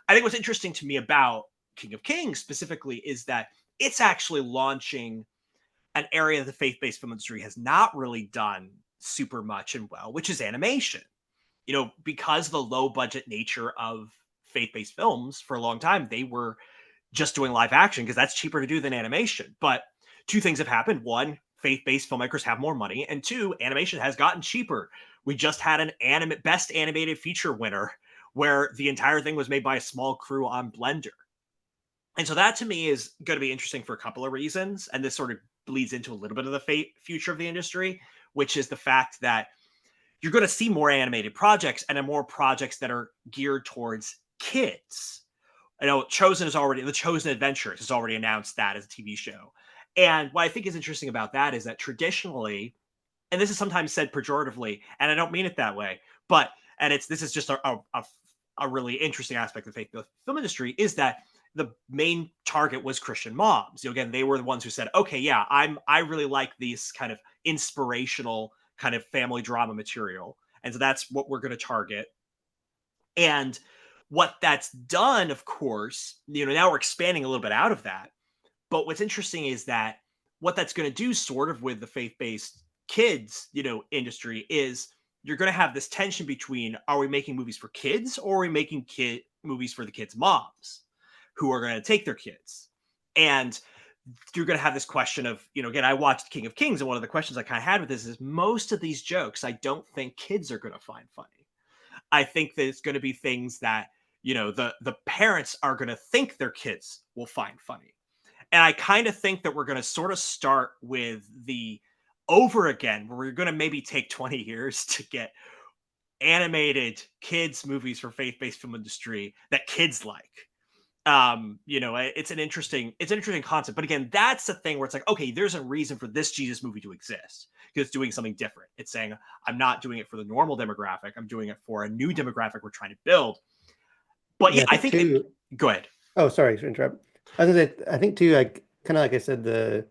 I think what's interesting to me about King of Kings specifically is that it's actually launching an area the faith-based film industry has not really done super much and well, which is animation. Because of the low budget nature of faith-based films for a long time, they were just doing live action because that's cheaper to do than animation. But two things have happened. One, faith-based filmmakers have more money, and two, animation has gotten cheaper. We just had an best animated feature winner where the entire thing was made by a small crew on Blender. And so that to me is going to be interesting for a couple of reasons. And this sort of bleeds into a little bit of the future of the industry, which is the fact that you're going to see more animated projects and more projects that are geared towards kids. I know The Chosen Adventures has already announced that as a TV show. And what I think is interesting about that is that traditionally, and this is sometimes said pejoratively, and I don't mean it that way, this is just a really interesting aspect of the faith film industry, is that the main target was Christian moms. Again, they were the ones who said, okay, yeah, I really like these kind of inspirational kind of family drama material. And so that's what we're going to target. And what that's done, of course, now we're expanding a little bit out of that. But what's interesting is that what that's going to do sort of with the faith-based kids, industry is you're going to have this tension between, are we making movies for kids, or are we making movies for the kids' moms who are going to take their kids? And you're going to have this question of, again, I watched King of Kings, and one of the questions I kind of had with this is, most of these jokes I don't think kids are going to find funny. I think that it's going to be things that, the parents are going to think their kids will find funny. And I kind of think that we're going to sort of start with the over again, where we're going to maybe take 20 years to get animated kids movies for faith-based film industry that kids like. It's an interesting concept. But again, that's the thing where it's like, okay, there's a reason for this Jesus movie to exist, because it's doing something different. It's saying, I'm not doing it for the normal demographic. I'm doing it for a new demographic we're trying to build. But yeah, I think too, go ahead. Oh, sorry to interrupt. I was gonna say, I think too, like kind of like I said, the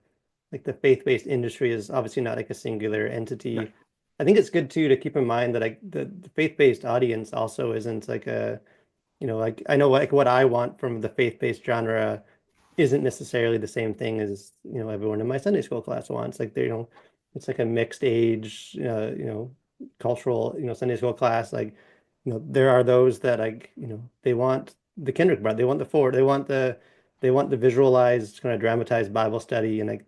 faith-based industry is obviously not like a singular entity. Right. I think it's good too to keep in mind that like the faith-based audience also isn't like a, like I know like what I want from the faith-based genre isn't necessarily the same thing as, everyone in my Sunday school class wants. Like they, it's like a mixed age, cultural, Sunday school class. Like, there are those that like, they want the Kendrick part, they want the Ford, they want the visualized kind of dramatized Bible study, and like,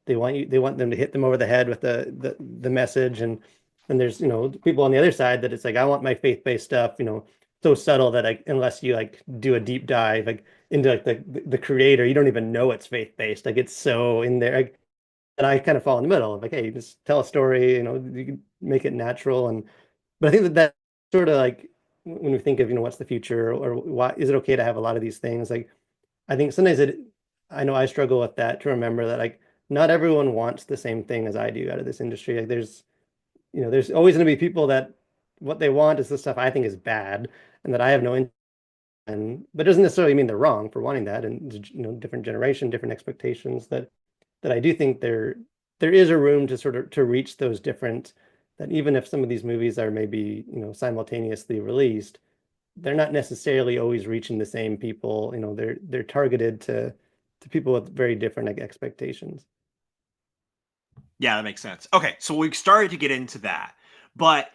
they want them to hit them over the head with the message, and there's, people on the other side that it's like, I want my faith-based stuff, so subtle that like unless you like do a deep dive like into like the creator, you don't even know it's faith-based. Like it's so in there. Like, and I kind of fall in the middle of like, hey, just tell a story, you can make it natural. But I think that sort of like when we think of, what's the future, or why is it okay to have a lot of these things? Like, I think sometimes I know I struggle with that, to remember that like not everyone wants the same thing as I do out of this industry. Like there's always going to be people that what they want is the stuff I think is bad and that I have no interest in. But it doesn't necessarily mean they're wrong for wanting that. And different generation, different expectations. That I do think there is a room to sort of to reach those different, that even if some of these movies are maybe, simultaneously released, they're not necessarily always reaching the same people. They're targeted to people with very different like expectations. Yeah, that makes sense. Okay, so we've started to get into that, but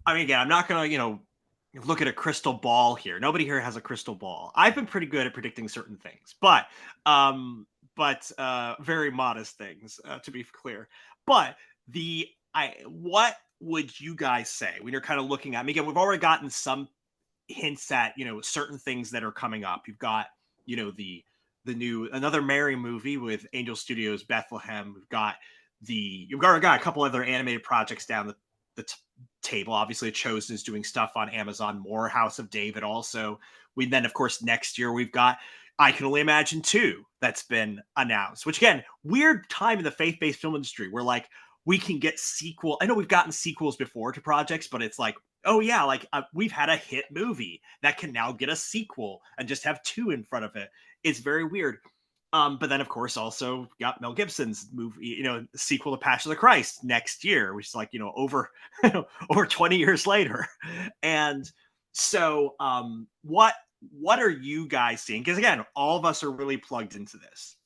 again, I'm not gonna, look at a crystal ball here. Nobody here has a crystal ball. I've been pretty good at predicting certain things, but very modest things, to be clear. But what would you guys say when you're kind of looking at? Again, we've already gotten some hints at, certain things that are coming up. You've got, the new another Mary movie with Angel Studios Bethlehem. You've got a couple other animated projects down the table. Obviously, Chosen is doing stuff on Amazon. More House of David also. Then, of course, next year we've got I Can Only Imagine 2 that's been announced. Which again, weird time in the faith-based film industry where like we can get sequel. I know we've gotten sequels before to projects, but it's like, oh yeah, like we've had a hit movie that can now get a sequel and just have 2 in front of it. It's very weird. But then, of course, also got Mel Gibson's movie, sequel to Passion of the Christ next year, which is like, over over 20 years later. And so, what are you guys seeing? Because again, all of us are really plugged into this.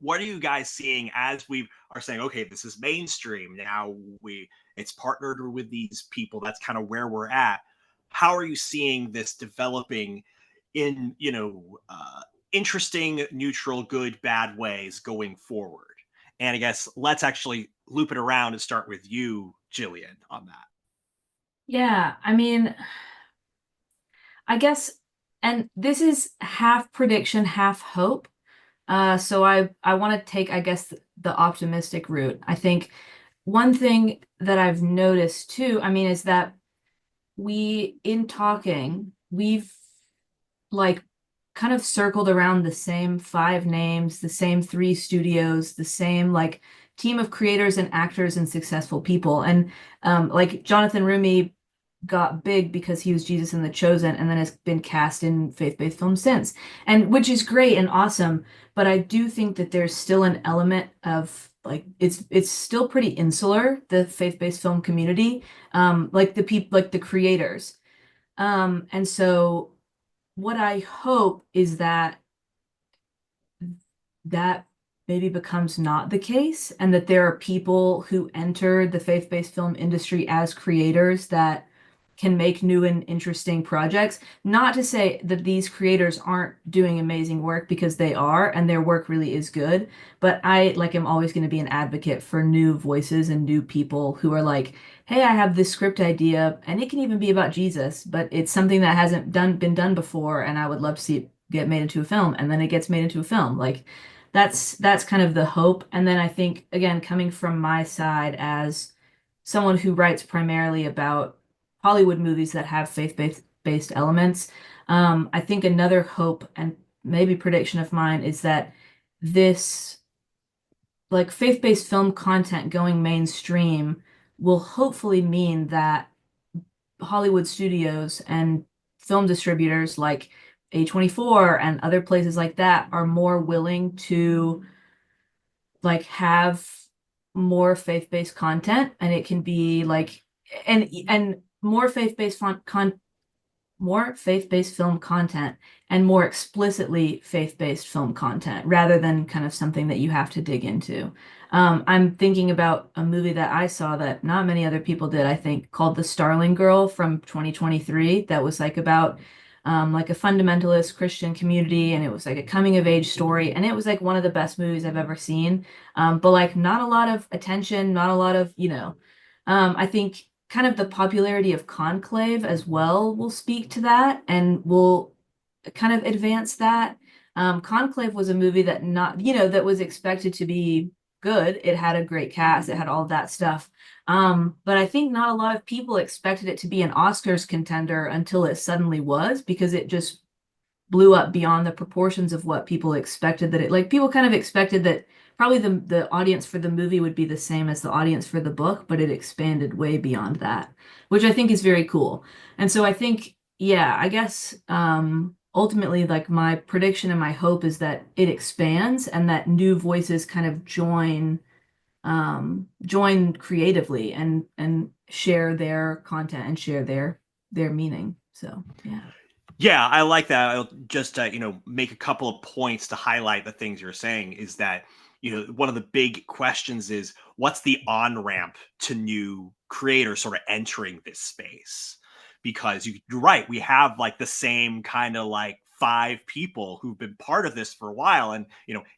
What are you guys seeing as we are saying, okay, this is mainstream now? It's partnered with these people. That's kind of where we're at. How are you seeing this developing in interesting, neutral, good, bad ways going forward? And I guess let's actually loop it around and start with you, Jillian, on that. Yeah, I mean, I guess, and this is half prediction, half hope. So I want to take, I guess, the optimistic route. I think one thing that I've noticed too, I mean, is that in talking, we've like kind of circled around the same 5 names, the same 3 studios, the same like team of creators and actors and successful people. And like Jonathan Rumi got big because he was Jesus in The Chosen, and then has been cast in faith-based films since, and which is great and awesome. But I do think that there's still an element of like it's still pretty insular, the faith-based film community, like the people, like the creators. And so what I hope is that maybe becomes not the case, and that there are people who enter the faith-based film industry as creators that can make new and interesting projects. Not to say that these creators aren't doing amazing work, because they are, and their work really is good. But I like am always going to be an advocate for new voices and new people who are like, hey, I have this script idea, and it can even be about Jesus, but it's something that hasn't been done before, and I would love to see it get made into a film, and then it gets made into a film. Like that's kind of the hope. And then I think, again, coming from my side as someone who writes primarily about Hollywood movies that have faith-based elements, I think another hope and maybe prediction of mine is that this like faith-based film content going mainstream will hopefully mean that Hollywood studios and film distributors like A24 and other places like that are more willing to like have more faith-based content, and it can be like and more faith-based film content, and more explicitly faith-based film content, rather than kind of something that you have to dig into. I'm thinking about a movie that I saw that not many other people did, I think, called The Starling Girl from 2023, that was like about like a fundamentalist Christian community, and it was like a coming of age story, and it was like one of the best movies I've ever seen. But like not a lot of attention, not a lot of, I think kind of the popularity of Conclave as well will speak to that and will kind of advance that. Conclave was a movie that not, that was expected to be good. It had a great cast, it had all of that stuff. But I think not a lot of people expected it to be an Oscars contender until it suddenly was, because it just blew up beyond the proportions of what people expected. That it, like, people kind of expected that probably the audience for the movie would be the same as the audience for the book, but it expanded way beyond that, which I think is very cool. And so I think, yeah, I guess ultimately, like, my prediction and my hope is that it expands and that new voices kind of join creatively and share their content and share their meaning. So yeah. Yeah, I like that. I'll just make a couple of points to highlight the things you're saying. Is that one of the big questions is what's the on ramp to new creators sort of entering this space? Because you're right, we have like the same kind of like five people who've been part of this for a while, and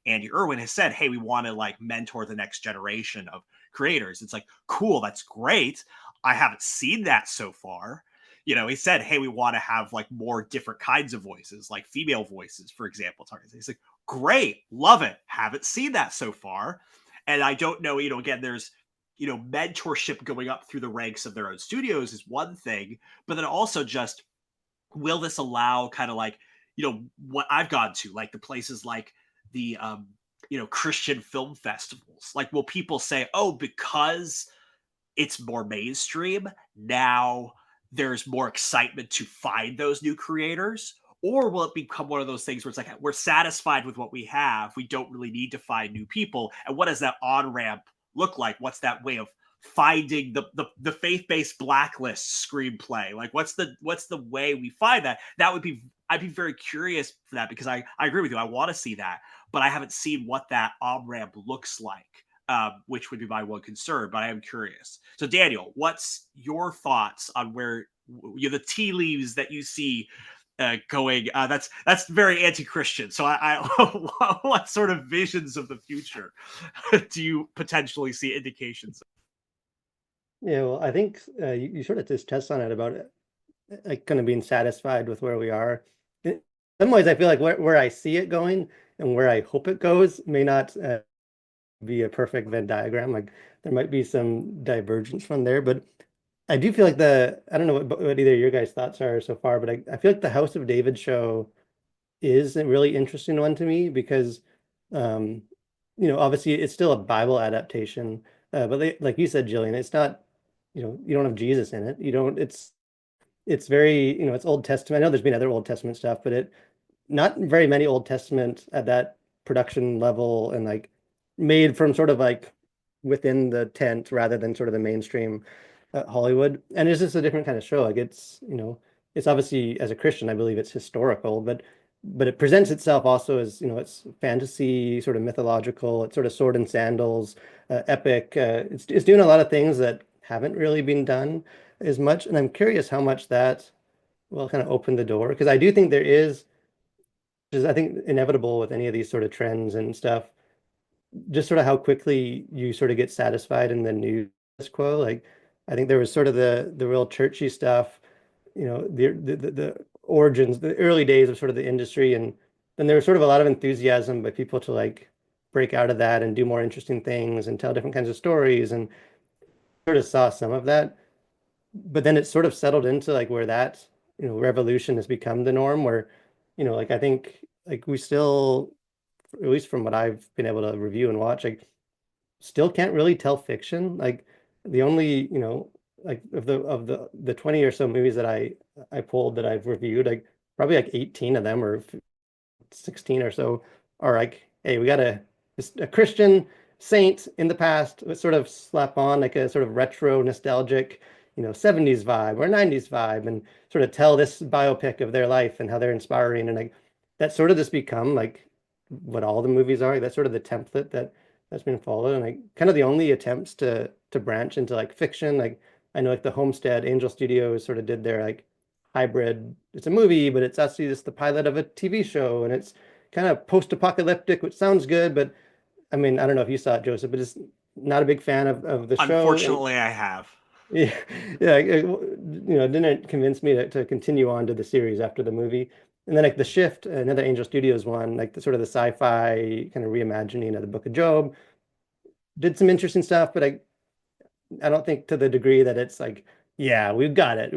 Andy Irwin has said, hey, we want to like mentor the next generation of creators. It's like, cool, that's great. I haven't seen that so far. He said, hey, we want to have like more different kinds of voices, like female voices, for example. He's like, great, love it. Haven't seen that so far. And I don't know, again, there's, mentorship going up through the ranks of their own studios is one thing, but then also just, will this allow kind of like, what I've gone to, like the places like the, Christian film festivals, like, will people say, oh, because it's more mainstream now, there's more excitement to find those new creators? Or will it become one of those things where it's like, we're satisfied with what we have, we don't really need to find new people? And what does that on ramp look like? What's that way of finding the faith-based blacklist screenplay? Like, what's the way we find that? That would be, I'd be very curious for that, because I agree with you, I want to see that, but I haven't seen what that on ramp looks like. Which would be my one concern, but I am curious. So, Daniel, what's your thoughts on where the tea leaves that you see going? That's very anti-Christian. So, what sort of visions of the future do you potentially see indications of? Yeah, well, I think you sort of just touched on it about like kind of being satisfied with where we are. In some ways, I feel like where I see it going and where I hope it goes may not be a perfect Venn diagram. Like there might be some divergence from there, but I do feel like I don't know what either of your guys' thoughts are so far, but I feel like the House of David show is a really interesting one to me because, obviously it's still a Bible adaptation, but like you said, Jillian, it's not, you don't have Jesus in it. You don't, it's very, it's Old Testament. I know there's been other Old Testament stuff, but not very many Old Testament at that production level and like made from sort of like within the tent rather than sort of the mainstream Hollywood. And it's just a different kind of show. Like it's obviously, as a Christian, I believe it's historical, but but it presents itself also as, it's fantasy, sort of mythological, it's sort of sword and sandals, epic. It's doing a lot of things that haven't really been done as much. And I'm curious how much that will kind of open the door, because I do think there is, which is I think inevitable with any of these sort of trends and stuff, just sort of how quickly you sort of get satisfied in the new status quo. Like, I think there was sort of the real churchy stuff, the origins, the early days of sort of the industry, and then there was sort of a lot of enthusiasm by people to like break out of that and do more interesting things and tell different kinds of stories, and sort of saw some of that. But then it sort of settled into like where that, revolution has become the norm, where, like I think like we still, at least from what I've been able to review and watch, like still can't really tell fiction. Like the only, like of the 20 or so movies that I pulled that I've reviewed, like probably like 18 of them or 16 or so are like, hey, we got a Christian saint in the past, let's sort of slap on like a sort of retro nostalgic, 70s vibe or 90s vibe and sort of tell this biopic of their life and how they're inspiring. And like that's sort of just become like what all the movies are. That's sort of the template that's been followed. And like kind of the only attempts to branch into like fiction, like I know like the Homestead Angel Studios sort of did their like hybrid. It's a movie, but it's actually just the pilot of a TV show, and it's kind of post-apocalyptic, which sounds good, but I mean, I don't know if you saw it, Joseph, but just not a big fan of the show. And Unfortunately, I have. yeah, yeah, didn't convince me to continue on to the series after the movie. And then like The Shift, another Angel Studios one, like the sort of the sci-fi kind of reimagining of the Book of Job, did some interesting stuff, but I don't think to the degree that it's like, yeah, we've got it.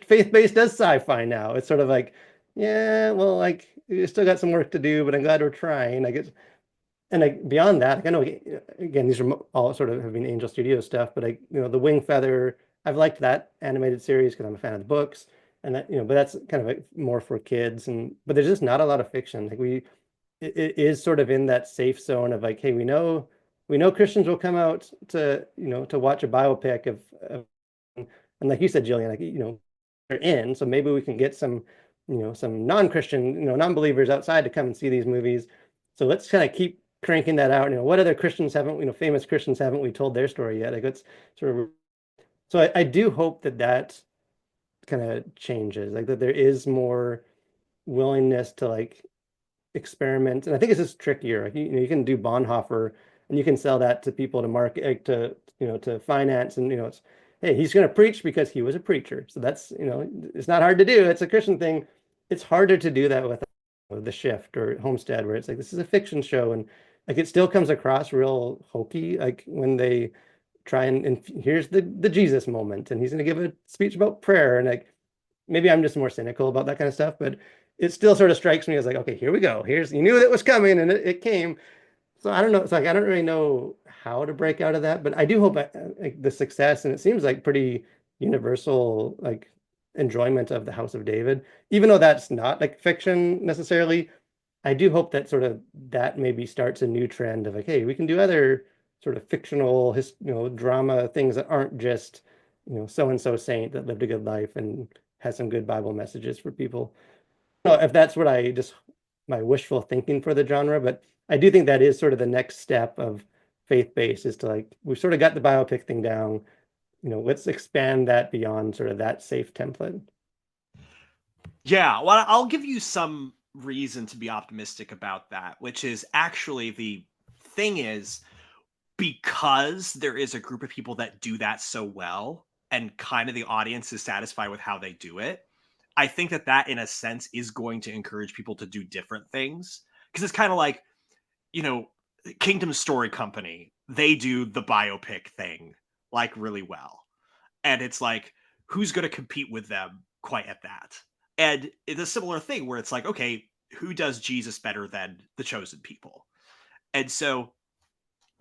Faith-based does sci-fi now. It's sort of like, yeah, well, like we still got some work to do, but I'm glad we're trying. Like it's and like beyond that, like, I know again these are all sort of have been Angel Studio stuff, but like the Wing Feather, I've liked that animated series because I'm a fan of the books, and that but that's kind of like more for kids, and but there's just not a lot of fiction. Like it is sort of in that safe zone of like, hey, we know Christians will come out to to watch a biopic of and like you said, Jillian, like they're in, so maybe we can get some some non-Christian non-believers outside to come and see these movies. So let's kind of keep cranking that out. What other Christians haven't famous Christians haven't we told their story yet? Like let's sort of so I do hope that that kind of changes, like that there is more willingness to like experiment. And I think it's just trickier. Like, you can do Bonhoeffer and you can sell that to people to market, like, to, to finance. And, it's, hey, he's going to preach because he was a preacher. So that's, it's not hard to do. It's a Christian thing. It's harder to do that with The Shift or Homestead, where it's like, this is a fiction show. And like, it still comes across real hokey. Like when they try and here's the Jesus moment, and he's going to give a speech about prayer. And like, maybe I'm just more cynical about that kind of stuff, but it still sort of strikes me as like, okay, here we go. You knew that was coming and it came. So I don't know. It's like, I don't really know how to break out of that, but I do hope like the success, and it seems like pretty universal, like enjoyment of the House of David, even though that's not like fiction necessarily. I do hope that sort of that maybe starts a new trend of like, hey, we can do other sort of fictional, drama things that aren't just, so and so saint that lived a good life and has some good Bible messages for people. I don't know if that's what I just my wishful thinking for the genre, but I do think that is sort of the next step of faith-based is to like we've sort of got the biopic thing down. Let's expand that beyond sort of that safe template. Yeah, well, I'll give you some reason to be optimistic about that, which is actually the thing is because there is a group of people that do that so well and kind of the audience is satisfied with how they do it. I think that in a sense is going to encourage people to do different things because it's kind of like, you know, Kingdom Story Company, they do the biopic thing like really well. And it's like, who's going to compete with them quite at that? And it's a similar thing where it's like, okay, who does Jesus better than the chosen people? And so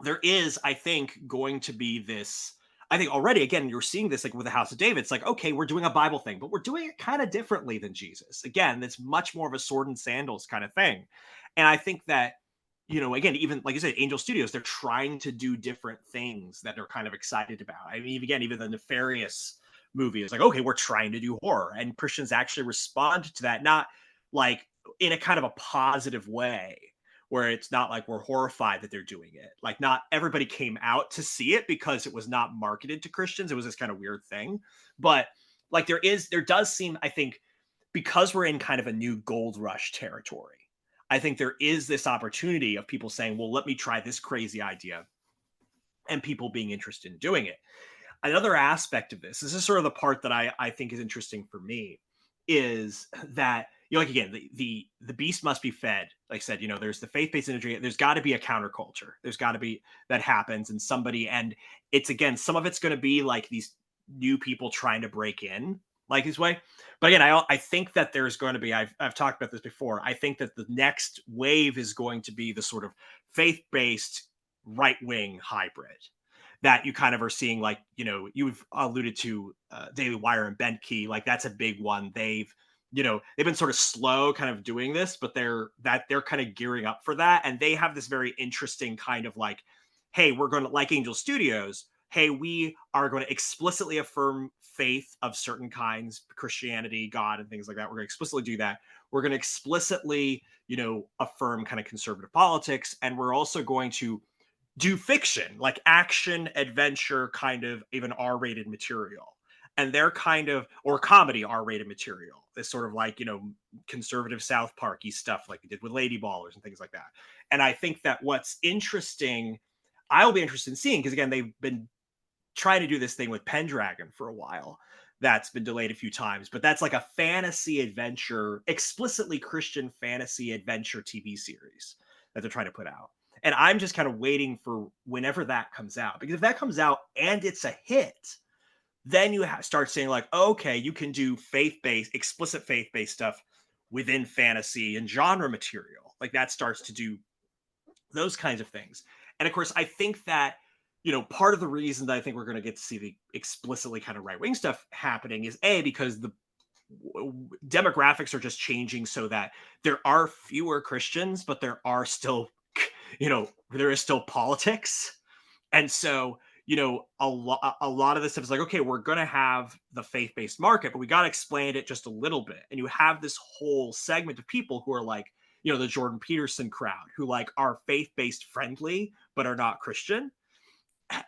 there is, I think, going to be this. I think already, again, you're seeing this like with the House of David. It's like, okay, we're doing a Bible thing, but we're doing it kind of differently than Jesus. Again, it's much more of a sword and sandals kind of thing. And I think that, again, even like you said, Angel Studios, they're trying to do different things that they're kind of excited about. I mean, again, even the Nefarious movie is like, okay, we're trying to do horror. And Christians actually respond to that, not like, in a kind of a positive way, where it's not like we're horrified that they're doing it. Like, not everybody came out to see it because it was not marketed to Christians. It was this kind of weird thing. But like there does seem, I think, because we're in kind of a new gold rush territory, I think there is this opportunity of people saying, well, let me try this crazy idea, and people being interested in doing it. Another aspect of this is sort of the part that I think is interesting for me, is that, you know, like, again, the beast must be fed. Like I said, you know, there's the faith-based imagery. There's got to be a counterculture. There's got to be, that happens, and somebody, and it's, again, some of it's going to be like these new people trying to break in like this way. But again, I think that there's going to be, I've talked about this before. I think that the next wave is going to be the sort of faith-based right-wing hybrid that you kind of are seeing. Like, you know, you've alluded to Daily Wire and Bentkey. Like, that's a big one. They've been sort of slow kind of doing this, but they're kind of gearing up for that. And they have this very interesting kind of like, hey, we're going to, like Angel Studios, hey, we are going to explicitly affirm faith of certain kinds, Christianity, God, and things like that. We're going to explicitly do that. We're going to explicitly, affirm kind of conservative politics. And we're also going to do fiction, like action, adventure, kind of even R-rated material. And they're kind of, or comedy R-rated material. This sort of like, conservative South Park-y stuff like they did with Lady Ballers and things like that. And I think that what's interesting, I'll be interested in seeing, because again, they've been trying to do this thing with Pendragon for a while. That's been delayed a few times, but that's like a fantasy adventure, explicitly Christian fantasy adventure TV series that they're trying to put out. And I'm just kind of waiting for whenever that comes out, because if that comes out and it's a hit, then you start saying like, okay, you can do faith-based, explicit faith-based stuff within fantasy and genre material. Like, that starts to do those kinds of things. And of course, I think that, part of the reason that I think we're going to get to see the explicitly kind of right-wing stuff happening is because the demographics are just changing, so that there are fewer Christians, but there are still, there is still politics. And so, a lot of this stuff is like, okay, we're going to have the faith-based market, but we got to expand it just a little bit. And you have this whole segment of people who are like, the Jordan Peterson crowd, who like are faith-based friendly, but are not Christian.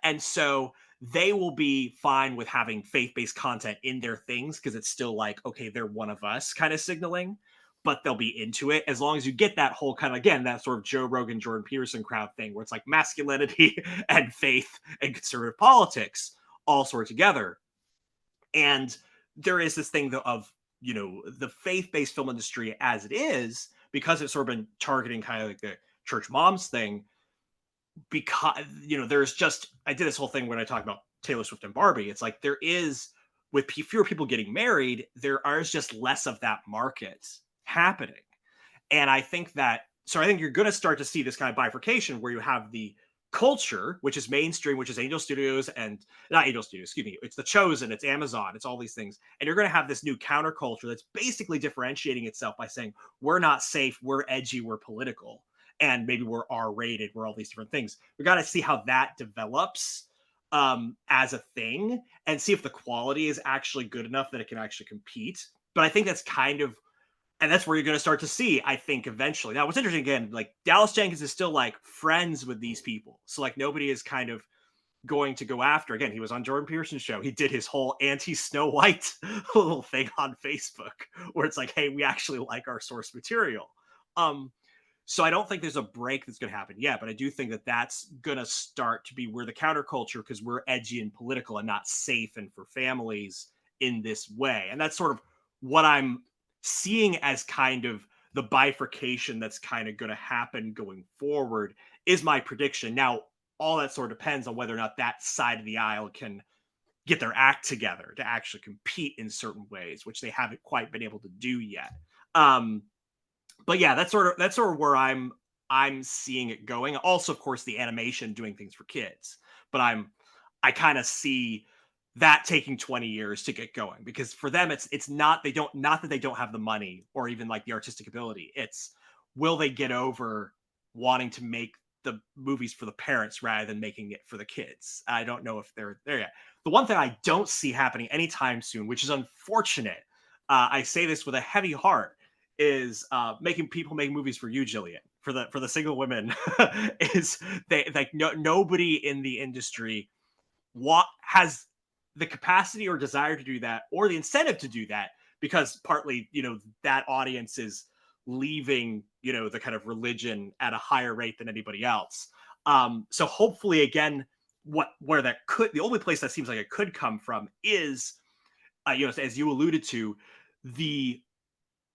And so they will be fine with having faith-based content in their things, because it's still like, okay, they're one of us kind of signaling, but they'll be into it as long as you get that whole kind of, again, that sort of Joe Rogan, Jordan Peterson crowd thing, where it's like masculinity and faith and conservative politics all sort of together. And there is this thing of, the faith-based film industry as it is, because it's sort of been targeting kind of like the church moms thing, because, there's just, I did this whole thing when I talked about Taylor Swift and Barbie. It's like, there is, with fewer people getting married, there is just less of that market happening. And I think you're going to start to see this kind of bifurcation, where you have the culture, which is mainstream, which is Angel Studios, and not Angel Studios, excuse me, it's The Chosen, it's Amazon, it's all these things. And you're going to have this new counterculture that's basically differentiating itself by saying, we're not safe, we're edgy, we're political, and maybe we're R-rated, we're all these different things. We got to see how that develops as a thing, and see if the quality is actually good enough that it can actually compete. But I think that's and that's where you're going to start to see, I think, eventually. Now, what's interesting, again, like Dallas Jenkins is still like friends with these people. So like nobody is kind of going to go after. Again, he was on Jordan Peterson's show. He did his whole anti-Snow White little thing on Facebook, where it's like, hey, we actually like our source material. So I don't think there's a break that's going to happen yet, but I do think that that's going to start to be where the counterculture, because we're edgy and political and not safe and for families in this way. And that's sort of what I'm seeing as kind of the bifurcation that's kind of going to happen going forward, is my prediction. Now, all that sort of depends on whether or not that side of the aisle can get their act together to actually compete in certain ways, which they haven't quite been able to do yet. But yeah, that's sort of where I'm seeing it going. Also, of course, the animation doing things for kids, but I kind of see that taking 20 years to get going, because for them, it's not that they don't have the money or even like the artistic ability. It's, will they get over wanting to make the movies for the parents rather than making it for the kids? I don't know if they're there yet. The one thing I don't see happening anytime soon, which is unfortunate, I say this with a heavy heart, is making people make movies for you, Jillian, for the single women. Is they like nobody in the industry has the capacity or desire to do that or the incentive to do that, because partly that audience is leaving the kind of religion at a higher rate than anybody else. So hopefully, again, where that the only place that seems like it could come from is as you alluded to, the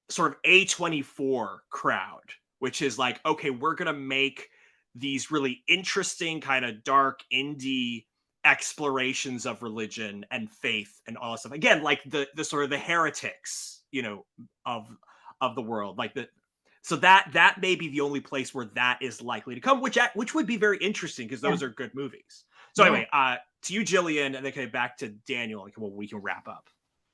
sort of A24 crowd, which is like, okay, we're gonna make these really interesting kind of dark indie explorations of religion and faith and all that stuff. Again, like the sort of the heretics, of the world, like so that may be the only place where that is likely to come, which would be very interesting because those are good movies. So Yeah. anyway, to you, Jillian, and then back to Daniel, like, well, we can wrap up.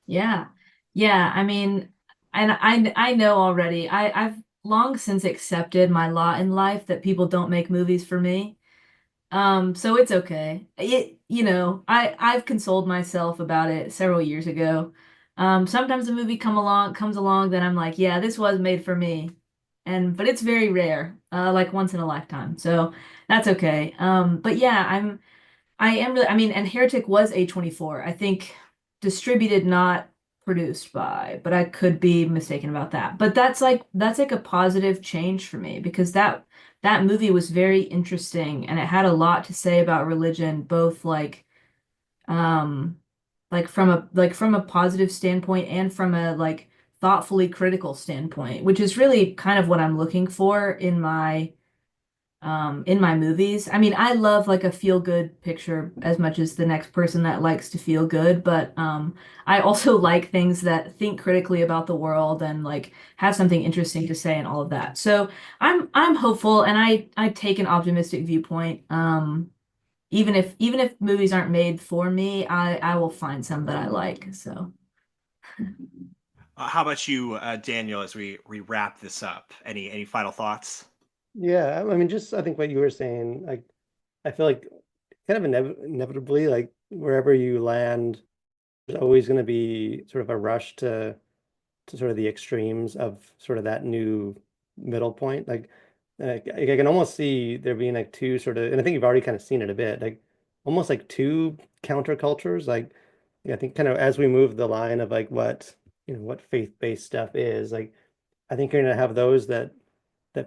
Yeah. Yeah. I mean, and I know already, I've long since accepted my lot in life that people don't make movies for me. So it's okay. I've consoled myself about it several years ago. Sometimes a movie comes along that I'm like, yeah, this was made for me. But it's very rare, like once in a lifetime. So that's okay. But yeah, I am really, I mean, and Heretic was A24. I think distributed, not produced by, but I could be mistaken about that. But that's like a positive change for me because that movie was very interesting and it had a lot to say about religion, both um from a positive standpoint and from a like thoughtfully critical standpoint, which is really kind of what I'm looking for in my movies. I mean, I love like a feel good picture as much as the next person that likes to feel good, but I also like things that think critically about the world and like have something interesting to say and all of that. So I'm hopeful and I take an optimistic viewpoint. Even if movies aren't made for me, I will find some that I like. So How about you, Daniel, as we wrap this up? Any final thoughts? Yeah, I mean, just I think what you were saying, like I feel like kind of inevitably, like wherever you land, there's always going to be sort of a rush to sort of the extremes of sort of that new middle point. Like, I can almost see there being like two sort of, and I think you've already kind of seen it a bit, like almost like two countercultures. Like, I think kind of as we move the line of like what faith-based stuff is, like I think you're gonna have those that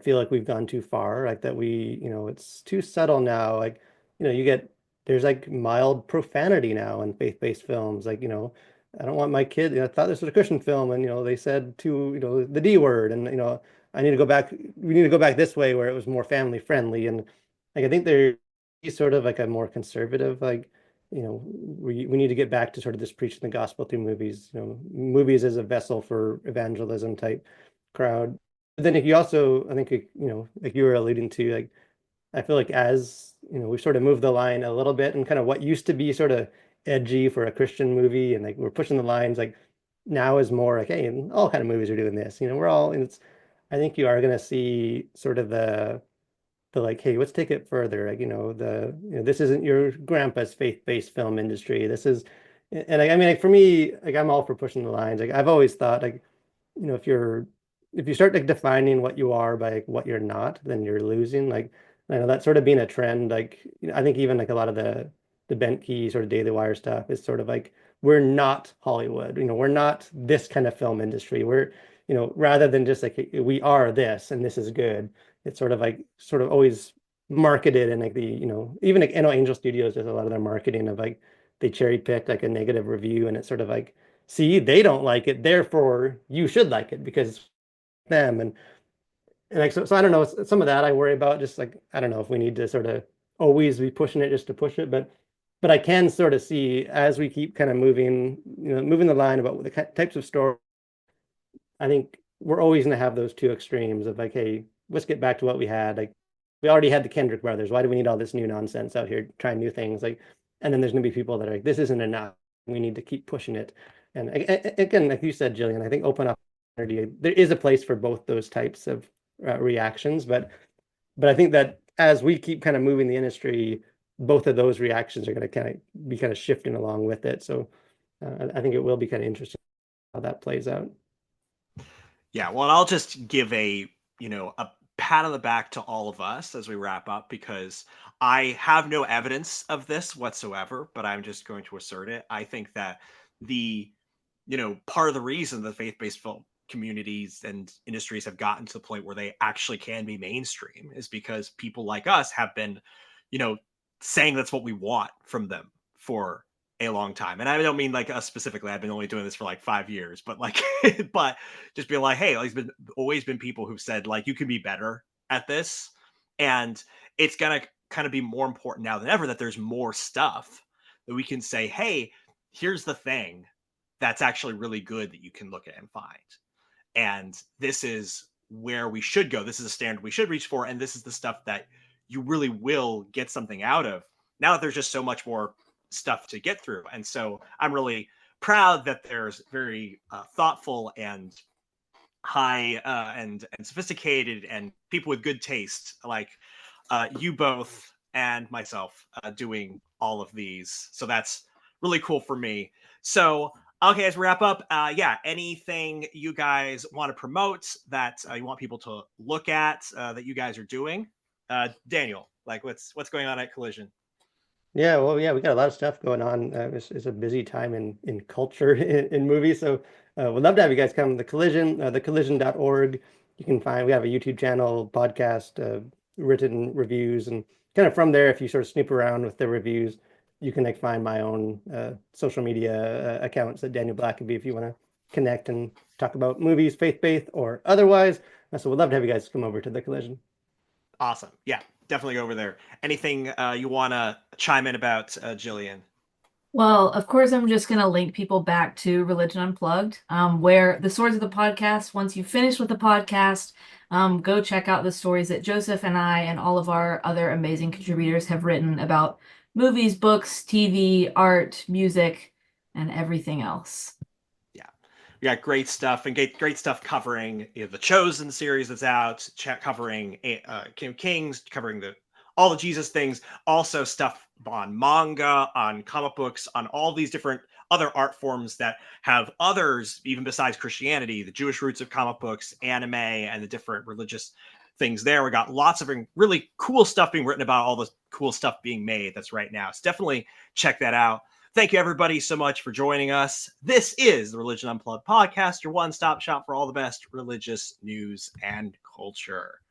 feel like we've gone too far, like that it's too subtle now. Like, there's like mild profanity now in faith-based films. Like, I don't want my kid, I thought this was a Christian film and, they said the D word and, we need to go back this way where it was more family friendly. And like, I think there's sort of like a more conservative, like, we need to get back to sort of this preaching the gospel through movies, movies as a vessel for evangelism type crowd. But then if you also, I think, like you were alluding to, like, I feel like as, we've sort of moved the line a little bit and kind of what used to be sort of edgy for a Christian movie and like we're pushing the lines, like now is more like, hey, all kind of movies are doing this, we're all, and I think you are going to see sort of the like, hey, let's take it further. Like, this isn't your grandpa's faith-based film industry. This is, and I mean, like for me, like I'm all for pushing the lines. Like I've always thought like, if you start like defining what you are by like what you're not, then you're losing. Like I know that's sort of been a trend. Like I think even like a lot of the bent key sort of Daily Wire stuff is sort of like we're not Hollywood. We're not this kind of film industry. We're rather than just like we are this and this is good. It's sort of like always marketed and like even like Angel Studios does a lot of their marketing of like they cherry pick like a negative review and it's sort of like see, they don't like it, therefore you should like it because them and like so I don't know, some of that I worry about, just like I don't know if we need to sort of always be pushing it just to push it, but I can sort of see as we keep kind of moving the line about the types of story. I think we're always going to have those two extremes of like, hey, let's get back to what we had. Like we already had the Kendrick brothers. Why do we need all this new nonsense out here trying new things? Like, and then there's going to be people that are like, this isn't enough. We need to keep pushing it. And again, like you said, Jillian, I think open up there is a place for both those types of reactions. But I think that as we keep kind of moving the industry, both of those reactions are going to kind of shifting along with it. So I think it will be kind of interesting how that plays out. Yeah, well, I'll just give a pat on the back to all of us as we wrap up, because I have no evidence of this whatsoever, but I'm just going to assert it. I think that the part of the reason the faith-based film communities and industries have gotten to the point where they actually can be mainstream is because people like us have been, you know, saying that's what we want from them for a long time. And I don't mean like us specifically. I've been only doing this for like 5 years, but like, but just being like, hey, there's been always been people who've said like, you can be better at this. And it's going to kind of be more important now than ever that there's more stuff that we can say, hey, here's the thing that's actually really good that you can look at and find. And this is where we should go. This is a standard we should reach for. And this is the stuff that you really will get something out of now that there's just so much more stuff to get through. And so I'm really proud that there's very thoughtful and high and sophisticated and people with good taste like you both and myself doing all of these. So that's really cool for me. So, okay, as we wrap up, yeah, anything you guys want to promote that you want people to look at that you guys are doing? Daniel, like what's going on at Collision? Yeah, well, yeah, we got a lot of stuff going on. It's a busy time in culture in movies. So we'd love to have you guys come to the Collision, thecollision.org. You can find, we have a YouTube channel, podcast, written reviews, and kind of from there, if you sort of snoop around with the reviews, you can like find my own social media accounts at Daniel Blackaby if you want to connect and talk about movies, faith-based or otherwise. So we'd love to have you guys come over to the Collision. Awesome. Yeah, definitely go over there. Anything you want to chime in about, Jillian? Well, of course, I'm just going to link people back to Religion Unplugged, where the stories of the podcast, once you finish with the podcast, go check out the stories that Joseph and I and all of our other amazing contributors have written about movies, books, TV, art, music, and everything else. Yeah, we got great stuff and great stuff covering the Chosen series that's out, covering King of Kings, covering all the Jesus things, also stuff on manga, on comic books, on all these different other art forms that have others, even besides Christianity, the Jewish roots of comic books, anime, and the different religious things there. We got lots of really cool stuff being written about all the cool stuff being made that's right now. So definitely check that out. Thank you, everybody, so much for joining us. This is the Religion Unplugged podcast, your one-stop shop for all the best religious news and culture.